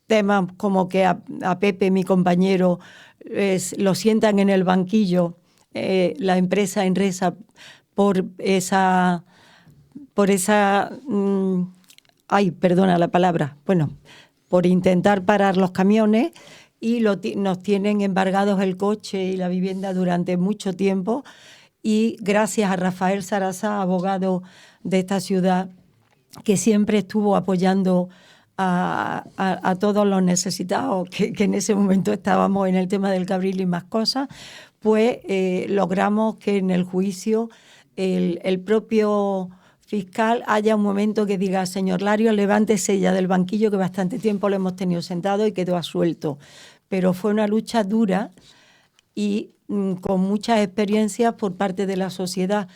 temas como que a Pepe, mi compañero, lo sientan en el banquillo, la empresa Enresa, por esa ay, perdona la palabra, bueno, por intentar parar los camiones, y nos tienen embargados el coche y la vivienda durante mucho tiempo, y gracias a Rafael Sarasá, abogado de esta ciudad, que siempre estuvo apoyando a todos los necesitados, que en ese momento estábamos en el tema del Cabril y más cosas, pues logramos que en el juicio el propio fiscal haya un momento que diga: señor Larios, levántese ya del banquillo, que bastante tiempo lo hemos tenido sentado, y quedó absuelto. Pero fue una lucha dura y con muchas experiencias por parte de la sociedad.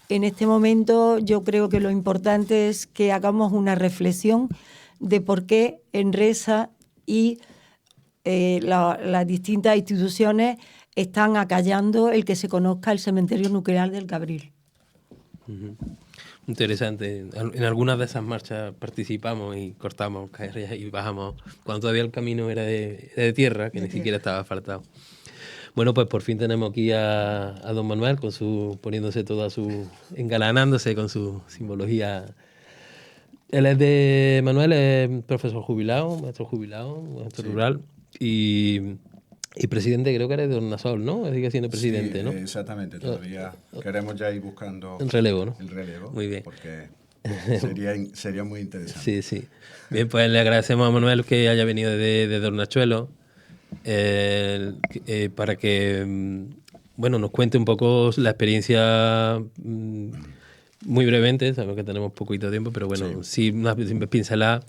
En este momento yo creo que lo importante es que hagamos una reflexión de por qué Enresa y las distintas instituciones están acallando el que se conozca el cementerio nuclear del Cabril. Interesante. En algunas de esas marchas participamos y cortamos carreras y bajamos cuando todavía el camino era de tierra, que ni siquiera estaba asfaltado. Bueno, pues por fin tenemos aquí a don Manuel poniéndose toda engalanándose con su simbología. Manuel es profesor jubilado, maestro rural y presidente, creo que eres de Tornasol, ¿no? Sigue siendo presidente, sí, ¿no? Exactamente, todavía queremos ya ir buscando el relevo, ¿no? El relevo, muy bien. Porque sería muy interesante. Sí, sí. Bien, pues le agradecemos a Manuel que haya venido de Hornachuelos para que nos cuente un poco la experiencia muy brevemente, sabemos que tenemos poquito tiempo, pero bueno, sí una pincelada.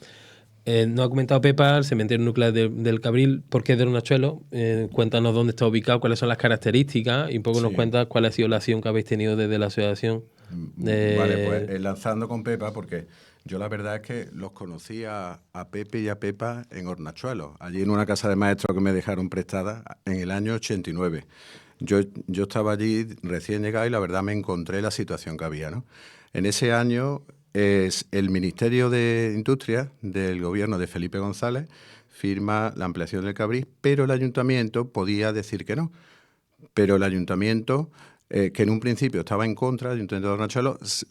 Nos ha comentado Pepa, el cementerio nuclear del Cabril, ¿por qué de Hornachuelos? Cuéntanos dónde está ubicado, cuáles son las características, y un poco nos cuentas cuál ha sido la acción que habéis tenido desde la asociación. Vale, pues enlazando con Pepa, porque yo la verdad es que los conocí a Pepe y a Pepa en Hornachuelos, allí en una casa de maestros que me dejaron prestada en el año 89. Yo estaba allí recién llegado y la verdad me encontré la situación que había, ¿no? En ese año el Ministerio de Industria del gobierno de Felipe González firma la ampliación del Cabril, pero el ayuntamiento podía decir que no. Pero el ayuntamiento, que en un principio estaba en contra, el ayuntamiento de Hornachuelos,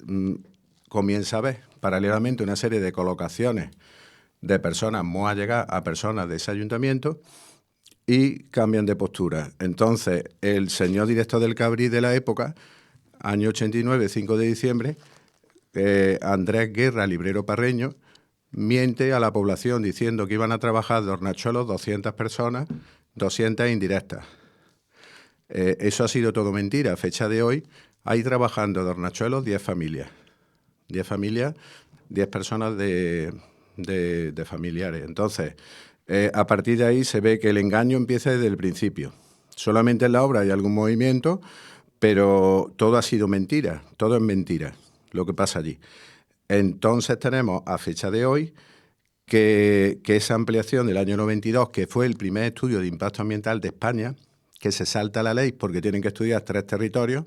comienza a ver paralelamente una serie de colocaciones de personas muy allegadas a personas de ese ayuntamiento y cambian de postura. Entonces, el señor director del Cabril de la época, año 89, 5 de diciembre, Andrés Guerra, librero parreño, miente a la población diciendo que iban a trabajar de Hornachuelos 200 personas, 200 indirectas. Eso ha sido todo mentira. A fecha de hoy hay trabajando de Hornachuelos 10 familias. 10 familias, 10 personas de familiares. Entonces, a partir de ahí se ve que el engaño empieza desde el principio. Solamente en la obra hay algún movimiento, pero todo ha sido mentira, todo es mentira lo que pasa allí. Entonces tenemos a fecha de hoy que esa ampliación del año 92, que fue el primer estudio de impacto ambiental de España, que se salta la ley porque tienen que estudiar 3 territorios,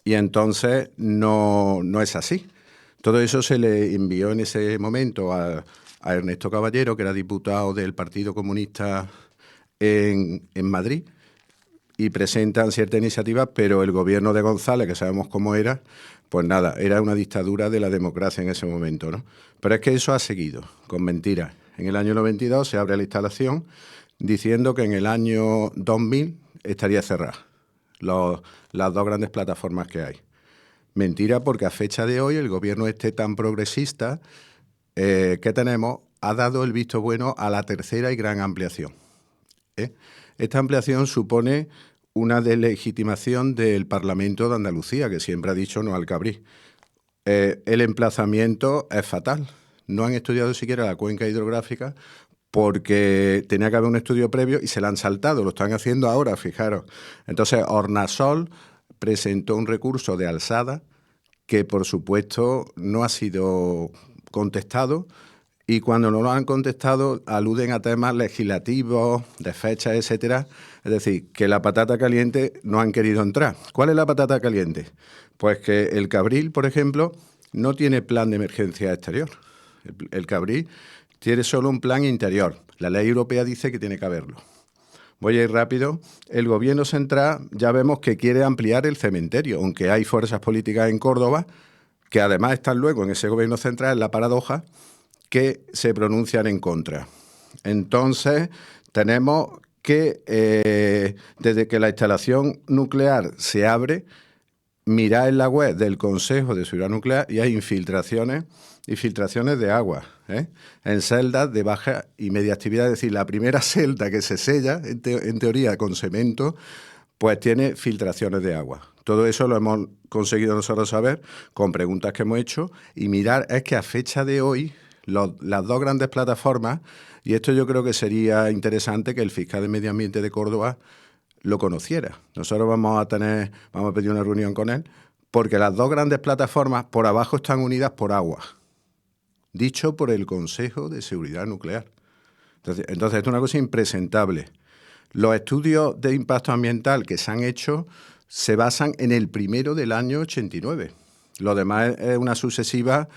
y entonces no es así. Todo eso se le envió en ese momento a Ernesto Caballero, que era diputado del Partido Comunista en Madrid, y presentan ciertas iniciativas, pero el gobierno de González, que sabemos cómo era, pues nada, era una dictadura de la democracia en ese momento, ¿no? Pero es que eso ha seguido, con mentiras. En el año 92 se abre la instalación diciendo que en el año 2000 estaría cerrada, las 2 grandes plataformas que hay. Mentira, porque a fecha de hoy el gobierno tan progresista que tenemos ha dado el visto bueno a la tercera y gran ampliación. Esta ampliación supone una deslegitimación del Parlamento de Andalucía, que siempre ha dicho no al Cabril. El emplazamiento es fatal. No han estudiado siquiera la cuenca hidrográfica porque tenía que haber un estudio previo y se la han saltado. Lo están haciendo ahora, fijaros. Entonces, Hornasol presentó un recurso de alzada que por supuesto no ha sido contestado, y cuando no lo han contestado aluden a temas legislativos, de fechas, etcétera. Es decir, que la patata caliente no han querido entrar. ¿Cuál es la patata caliente? Pues que el Cabril, por ejemplo, no tiene plan de emergencia exterior. El Cabril tiene solo un plan interior. La ley europea dice que tiene que haberlo. Voy a ir rápido. El gobierno central ya vemos que quiere ampliar el cementerio, aunque hay fuerzas políticas en Córdoba que además están luego en ese gobierno central, en la paradoja, que se pronuncian en contra. Entonces, tenemos que, desde que la instalación nuclear se abre, mirar en la web del Consejo de Seguridad Nuclear y hay infiltraciones y filtraciones de agua, en celdas de baja y media actividad. Es decir, la primera celda que se sella, en teoría con cemento, pues tiene filtraciones de agua. Todo eso lo hemos conseguido nosotros saber con preguntas que hemos hecho, y mirar es que a fecha de hoy las dos grandes plataformas, y esto yo creo que sería interesante que el fiscal de Medio Ambiente de Córdoba lo conociera. Nosotros vamos a pedir una reunión con él, porque las dos grandes plataformas por abajo están unidas por agua, dicho por el Consejo de Seguridad Nuclear. Entonces esto es una cosa impresentable. Los estudios de impacto ambiental que se han hecho se basan en el primero del año 89. Lo demás es una sucesiva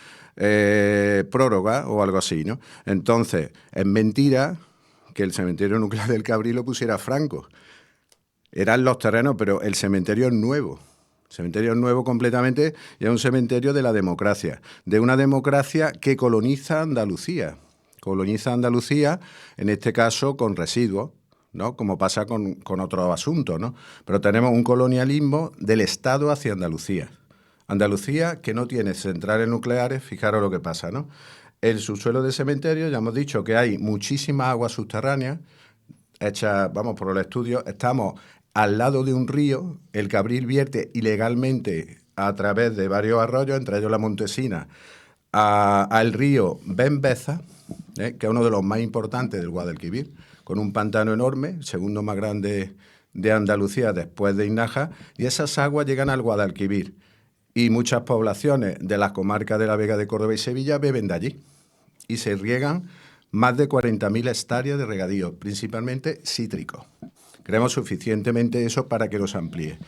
prórroga o algo así, ¿no? Entonces, es mentira que el cementerio nuclear del Cabril lo pusiera Franco. Eran los terrenos, pero el cementerio es nuevo. El cementerio es nuevo completamente y es un cementerio de la democracia, de una democracia que coloniza Andalucía. Coloniza Andalucía, en este caso, con residuos, ¿no? Como pasa con otros asuntos, ¿no? Pero tenemos un colonialismo del Estado hacia Andalucía. Andalucía, que no tiene centrales nucleares, fijaros lo que pasa, ¿no? El subsuelo del cementerio, ya hemos dicho que hay muchísimas aguas subterráneas, hechas, vamos, por los estudios, estamos al lado de un río, el Cabril vierte ilegalmente a través de varios arroyos, entre ellos la Montesina, al río Benbeza, que es uno de los más importantes del Guadalquivir, con un pantano enorme, el segundo más grande de Andalucía después de Hinaja, y esas aguas llegan al Guadalquivir. Y muchas poblaciones de las comarcas de la Vega de Córdoba y Sevilla beben de allí. Y se riegan más de 40.000 hectáreas de regadío, principalmente cítricos. Creemos suficientemente eso para que nos amplíe.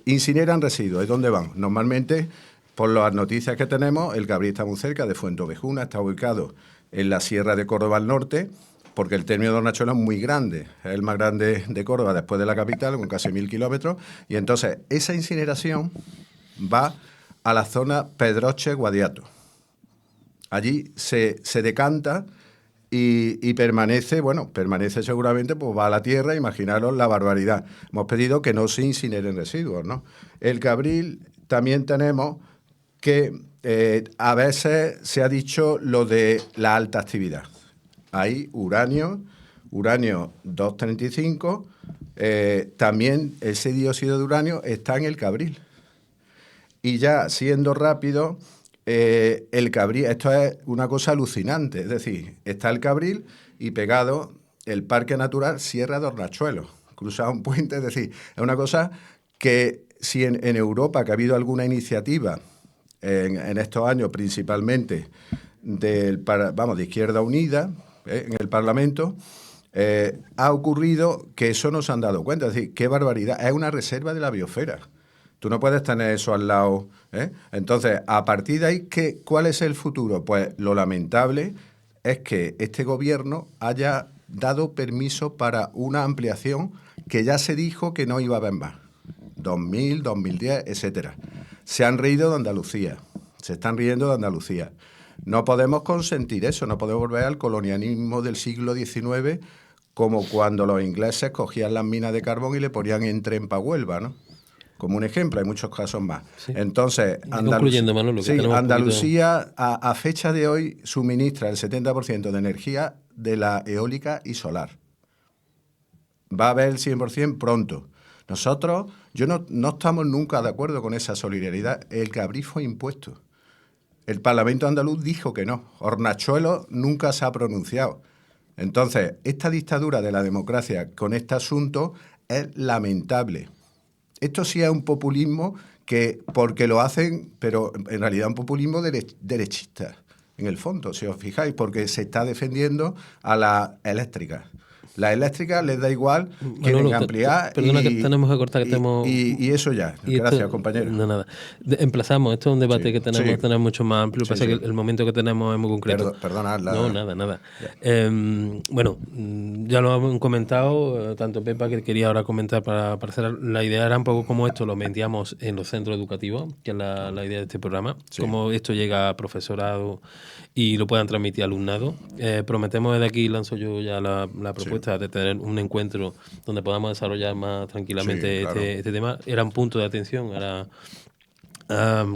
Incineran residuos. ¿De dónde van? Normalmente, por las noticias que tenemos, el Cabril está muy cerca de Fuentovejuna, está ubicado en la Sierra de Córdoba al norte, porque el término de Hornachuelos es muy grande, es el más grande de Córdoba después de la capital, con casi 1.000 kilómetros, y entonces esa incineración va a la zona Pedroche-Guadiato. Allí se decanta y permanece seguramente, pues va a la tierra, imaginaros la barbaridad. Hemos pedido que no se incineren residuos, ¿no? El Cabril también tenemos que a veces se ha dicho lo de la alta actividad. Hay uranio 235, también ese dióxido de uranio está en el Cabril. Y ya siendo rápido, el Cabril, esto es una cosa alucinante, es decir, está el Cabril y pegado el Parque Natural Sierra de Hornachuelos, cruzado un puente, es decir, es una cosa que si en Europa, que ha habido alguna iniciativa en estos años, principalmente de Izquierda Unida, en el Parlamento, ha ocurrido que eso no se han dado cuenta, es decir, qué barbaridad, es una reserva de la biosfera. Tú no puedes tener eso al lado, ¿eh? Entonces, a partir de ahí, ¿cuál es el futuro? Pues lo lamentable es que este gobierno haya dado permiso para una ampliación que ya se dijo que no iba a haber más. 2000, 2010, etcétera. Se han reído de Andalucía, se están riendo de Andalucía. No podemos consentir eso, no podemos volver al colonialismo del siglo XIX, como cuando los ingleses cogían las minas de carbón y le ponían en tren para Huelva, ¿no? Como un ejemplo, hay muchos casos más. Sí. Entonces, Andalucía a fecha de hoy suministra el 70% de energía de la eólica y solar. Va a haber el 100% pronto. Nosotros, no estamos nunca de acuerdo con esa solidaridad. El Cabril fue impuesto. El Parlamento andaluz dijo que no. Hornachuelos nunca se ha pronunciado. Entonces, esta dictadura de la democracia con este asunto es lamentable. Esto sí es un populismo que porque lo hacen, pero en realidad un populismo derechista, en el fondo, si os fijáis, porque se está defendiendo a las eléctricas. Las eléctricas les da igual, quieren ampliar. Perdona que tenemos que cortar, que tenemos... Y eso ya. Gracias, compañero. No, nada. Emplazamos. Esto es un debate que tenemos que tener mucho más amplio. Lo que pasa es que el momento que tenemos es muy concreto. Perdona. No, nada. Bueno, ya lo hemos comentado, tanto Pepa, que quería ahora comentar para hacer. La idea era un poco como esto lo metíamos en los centros educativos, que es la idea de este programa. Cómo esto llega a profesorado y lo puedan transmitir a alumnado. Prometemos desde aquí, lanzo yo ya la propuesta de tener un encuentro donde podamos desarrollar más tranquilamente este tema. Era un punto de atención,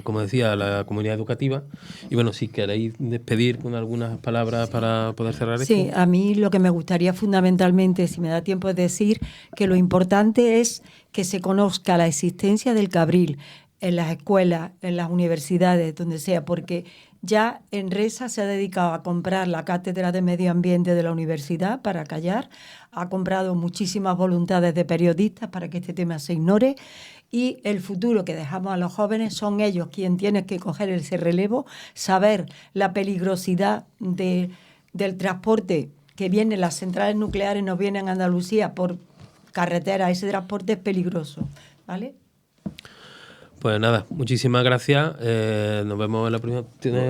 como decía, a la comunidad educativa. Y bueno, si queréis despedir con algunas palabras para poder cerrar esto. Sí, a mí lo que me gustaría fundamentalmente, si me da tiempo, es decir que lo importante es que se conozca la existencia del Cabril en las escuelas, en las universidades, donde sea, porque ya Enresa se ha dedicado a comprar la cátedra de medio ambiente de la universidad para callar, ha comprado muchísimas voluntades de periodistas para que este tema se ignore, y el futuro que dejamos a los jóvenes son ellos quienes tienen que coger ese relevo, saber la peligrosidad del transporte que viene, las centrales nucleares nos vienen a Andalucía por carretera, ese transporte es peligroso, ¿vale? Pues nada, muchísimas gracias. Nos vemos en la próxima.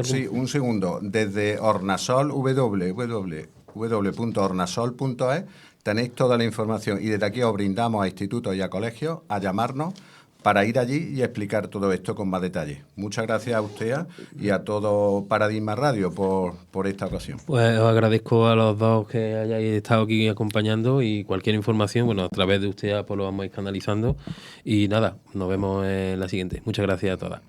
Sí, un segundo. Desde Hornasol, www.hornasol.es, tenéis toda la información. Y desde aquí os brindamos a institutos y a colegios a llamarnos para ir allí y explicar todo esto con más detalle. Muchas gracias a usted y a todo Paradigma Radio por esta ocasión. Pues os agradezco a los dos que hayáis estado aquí acompañando, y cualquier información, bueno, a través de usted pues lo vamos a ir canalizando. Y nada, nos vemos en la siguiente. Muchas gracias a todas.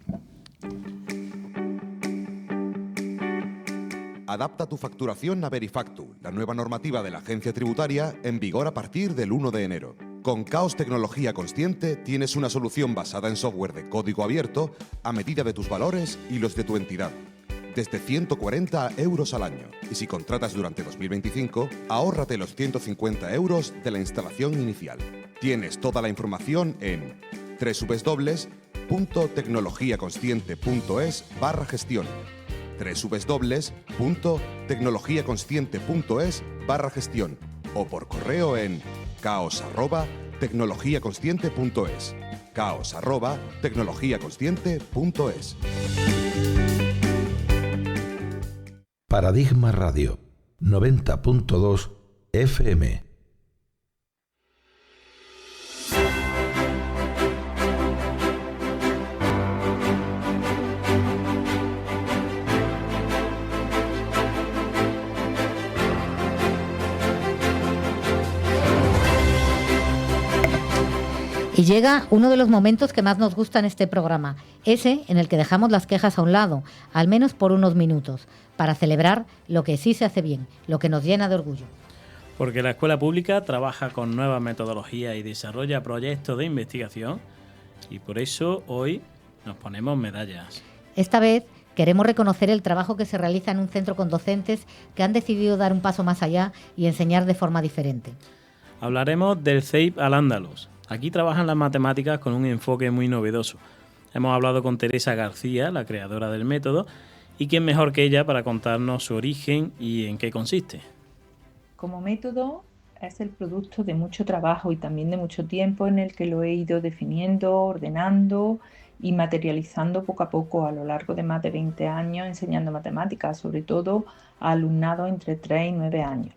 Adapta tu facturación a Verifactu, la nueva normativa de la agencia tributaria en vigor a partir del 1 de enero. Con Caos Tecnología Consciente tienes una solución basada en software de código abierto a medida de tus valores y los de tu entidad. Desde 140 euros al año. Y si contratas durante 2025, ahórrate los 150 euros de la instalación inicial. Tienes toda la información en www.tecnologiaconsciente.es/gestión. www.tecnologiaconsciente.es/gestión o por correo en caos@tecnologiaconsciente.es. caos@tecnologiaconsciente.es. Paradigma Radio 90.2 FM. Y llega uno de los momentos que más nos gusta en este programa, ese en el que dejamos las quejas a un lado, al menos por unos minutos, para celebrar lo que sí se hace bien, lo que nos llena de orgullo. Porque la escuela pública trabaja con nuevas metodologías y desarrolla proyectos de investigación, y por eso hoy nos ponemos medallas. Esta vez queremos reconocer el trabajo que se realiza en un centro con docentes que han decidido dar un paso más allá y enseñar de forma diferente. Hablaremos del CEIP Al-Ándalus. Aquí trabajan las matemáticas con un enfoque muy novedoso. Hemos hablado con Teresa García, la creadora del método, y quién mejor que ella para contarnos su origen y en qué consiste. Como método es el producto de mucho trabajo y también de mucho tiempo en el que lo he ido definiendo, ordenando y materializando poco a poco a lo largo de más de 20 años enseñando matemáticas, sobre todo a alumnado entre 3 y 9 años.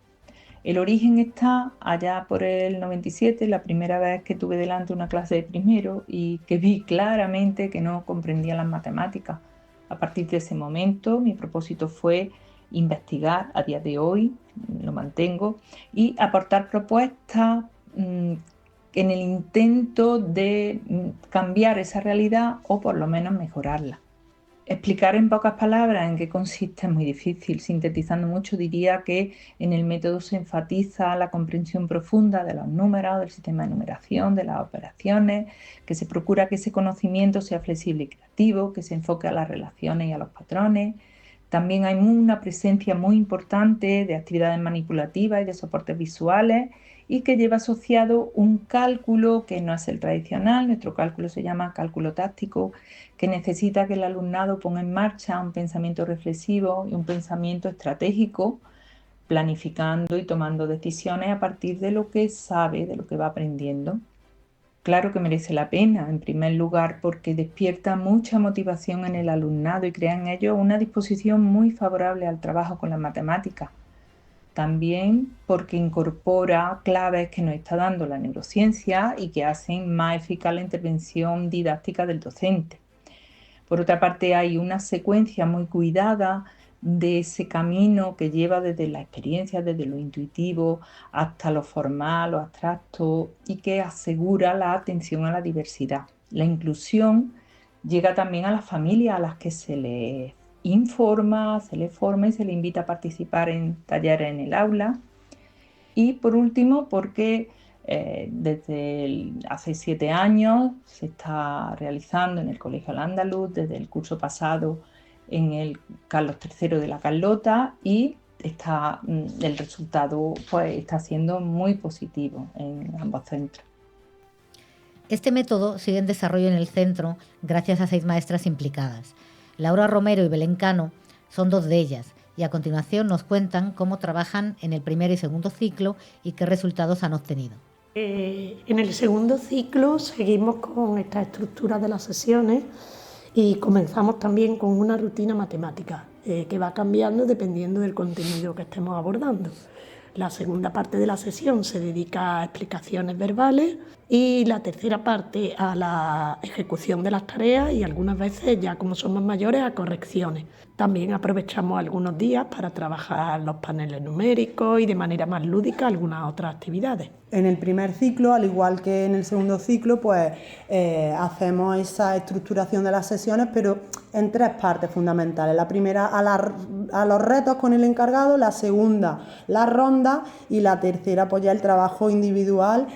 El origen está allá por el 97, la primera vez que tuve delante una clase de primero y que vi claramente que no comprendía las matemáticas. A partir de ese momento mi propósito fue investigar, a día de hoy lo mantengo, y aportar propuestas en el intento de cambiar esa realidad o por lo menos mejorarla. Explicar en pocas palabras en qué consiste es muy difícil. Sintetizando mucho, diría que en el método se enfatiza la comprensión profunda de los números, del sistema de numeración, de las operaciones, que se procura que ese conocimiento sea flexible y creativo, que se enfoque a las relaciones y a los patrones. También hay una presencia muy importante de actividades manipulativas y de soportes visuales, y que lleva asociado un cálculo que no es el tradicional. Nuestro cálculo se llama cálculo táctico, que necesita que el alumnado ponga en marcha un pensamiento reflexivo y un pensamiento estratégico, planificando y tomando decisiones a partir de lo que sabe, de lo que va aprendiendo. Claro que merece la pena, en primer lugar, porque despierta mucha motivación en el alumnado y crea en ellos una disposición muy favorable al trabajo con las matemáticas. También porque incorpora claves que nos está dando la neurociencia y que hacen más eficaz la intervención didáctica del docente. Por otra parte, hay una secuencia muy cuidada de ese camino que lleva desde la experiencia, desde lo intuitivo hasta lo formal, lo abstracto, y que asegura la atención a la diversidad. La inclusión llega también a las familias a las que se les informa, se les forma y se les invita a participar en talleres en el aula. Y por último, porque desde hace 7 años se está realizando en el Colegio Al-Ándalus, desde el curso pasado en el Carlos III de la Carlota, y el resultado pues, está siendo muy positivo en ambos centros. Este método sigue en desarrollo en el centro gracias a 6 maestras implicadas. Laura Romero y Belén Cano son 2 de ellas, y a continuación nos cuentan cómo trabajan en el primer y segundo ciclo y qué resultados han obtenido. En el segundo ciclo seguimos con esta estructura de las sesiones y comenzamos también con una rutina matemática que va cambiando dependiendo del contenido que estemos abordando. La segunda parte de la sesión se dedica a explicaciones verbales y la tercera parte a la ejecución de las tareas y algunas veces, ya como son más mayores, a correcciones. También aprovechamos algunos días para trabajar los paneles numéricos y de manera más lúdica algunas otras actividades. En el primer ciclo, al igual que en el segundo ciclo, pues hacemos esa estructuración de las sesiones, pero en 3 partes fundamentales. La primera a los retos con el encargado, la segunda la ronda y la tercera pues ya el trabajo individual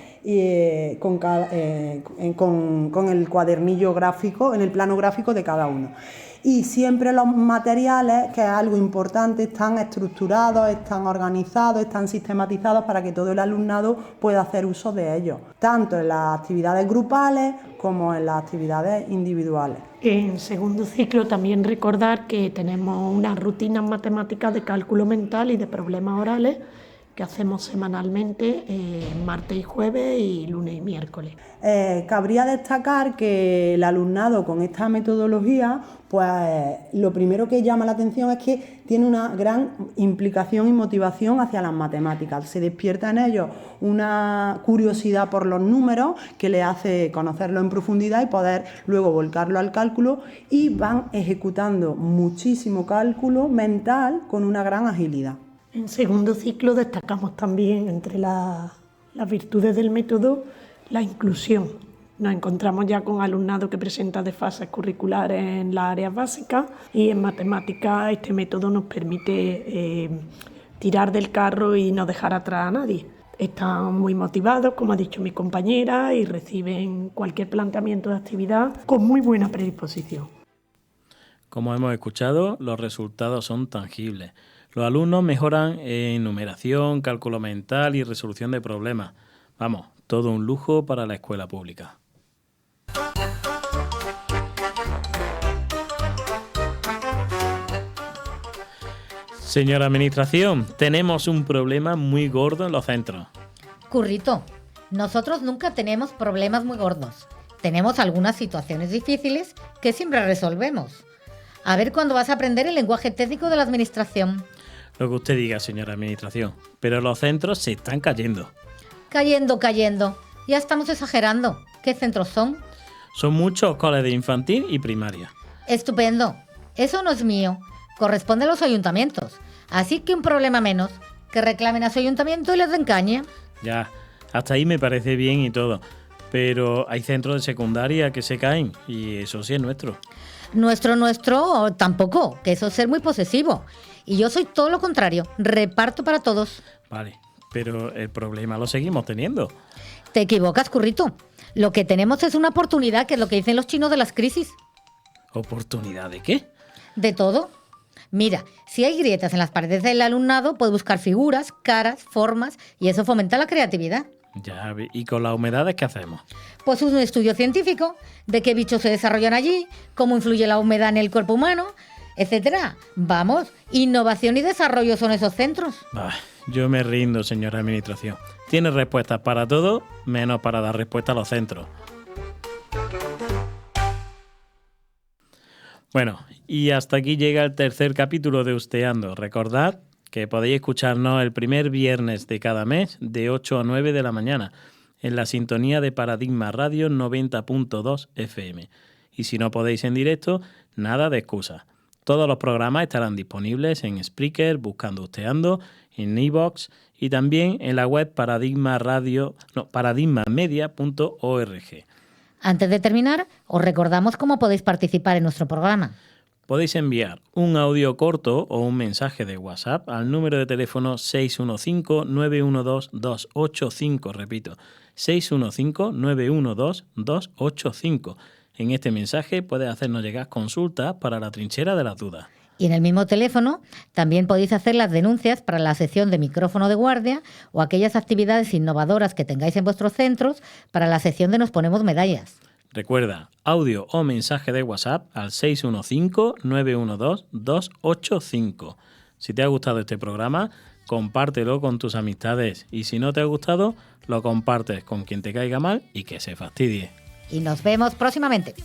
con el cuadernillo gráfico, en el plano gráfico de cada uno. Y siempre los materiales, que es algo importante, están estructurados, están organizados, están sistematizados para que todo el alumnado pueda hacer uso de ellos, tanto en las actividades grupales como en las actividades individuales. En segundo ciclo también recordar que tenemos unas rutinas matemáticas de cálculo mental y de problemas orales que hacemos semanalmente, martes y jueves y lunes y miércoles. Cabría destacar que el alumnado con esta metodología, pues lo primero que llama la atención es que tiene una gran implicación y motivación hacia las matemáticas. Se despierta en ellos una curiosidad por los números que les hace conocerlo en profundidad y poder luego volcarlo al cálculo, y van ejecutando muchísimo cálculo mental con una gran agilidad. En segundo ciclo destacamos también entre las virtudes del método la inclusión. Nos encontramos ya con alumnado que presenta desfases curriculares en las áreas básicas, y en matemáticas este método nos permite tirar del carro y no dejar atrás a nadie. Están muy motivados, como ha dicho mi compañera, y reciben cualquier planteamiento de actividad con muy buena predisposición. Como hemos escuchado, los resultados son tangibles. Los alumnos mejoran en numeración, cálculo mental y resolución de problemas. Vamos, todo un lujo para la escuela pública. Señora Administración, tenemos un problema muy gordo en los centros. Currito, nosotros nunca tenemos problemas muy gordos. Tenemos algunas situaciones difíciles que siempre resolvemos. A ver cuándo vas a aprender el lenguaje técnico de la Administración. Lo que usted diga, señora Administración, pero los centros se están cayendo. Cayendo. Ya estamos exagerando. ¿Qué centros son? Son muchos coles de infantil y primaria. Estupendo. Eso no es mío. Corresponde a los ayuntamientos. Así que un problema menos. Que reclamen a su ayuntamiento y les den caña. Ya, hasta ahí me parece bien y todo. Pero hay centros de secundaria que se caen y eso sí es nuestro. Nuestro, tampoco, que eso es ser muy posesivo. Y yo soy todo lo contrario, reparto para todos. Vale, pero el problema lo seguimos teniendo. Te equivocas, Currito. Lo que tenemos es una oportunidad, que es lo que dicen los chinos de las crisis. ¿Oportunidad de qué? De todo. Mira, si hay grietas en las paredes del alumnado, puedes buscar figuras, caras, formas, y eso fomenta la creatividad. Ya, ¿y con las humedades qué hacemos? Pues un estudio científico de qué bichos se desarrollan allí, cómo influye la humedad en el cuerpo humano, etcétera. Vamos, innovación y desarrollo son esos centros. Bah, yo me rindo, señora Administración. Tiene respuestas para todo, menos para dar respuesta a los centros. Bueno, y hasta aquí llega el tercer capítulo de Usteando. Recordad que podéis escucharnos el primer viernes de cada mes de 8 a 9 de la mañana en la sintonía de Paradigma Radio 90.2 FM. Y si no podéis en directo, nada de excusa. Todos los programas estarán disponibles en Spreaker, buscando Usteando, en iVoox y también en la web paradigmamedia.org. Antes de terminar, os recordamos cómo podéis participar en nuestro programa. Podéis enviar un audio corto o un mensaje de WhatsApp al número de teléfono 615-912-285. Repito, 615-912-285. En este mensaje puedes hacernos llegar consultas para la trinchera de las dudas. Y en el mismo teléfono también podéis hacer las denuncias para la sección de micrófono de guardia o aquellas actividades innovadoras que tengáis en vuestros centros para la sección de Nos Ponemos Medallas. Recuerda, audio o mensaje de WhatsApp al 615-912-285. Si te ha gustado este programa, compártelo con tus amistades y si no te ha gustado, lo compartes con quien te caiga mal y que se fastidie. Y nos vemos próximamente.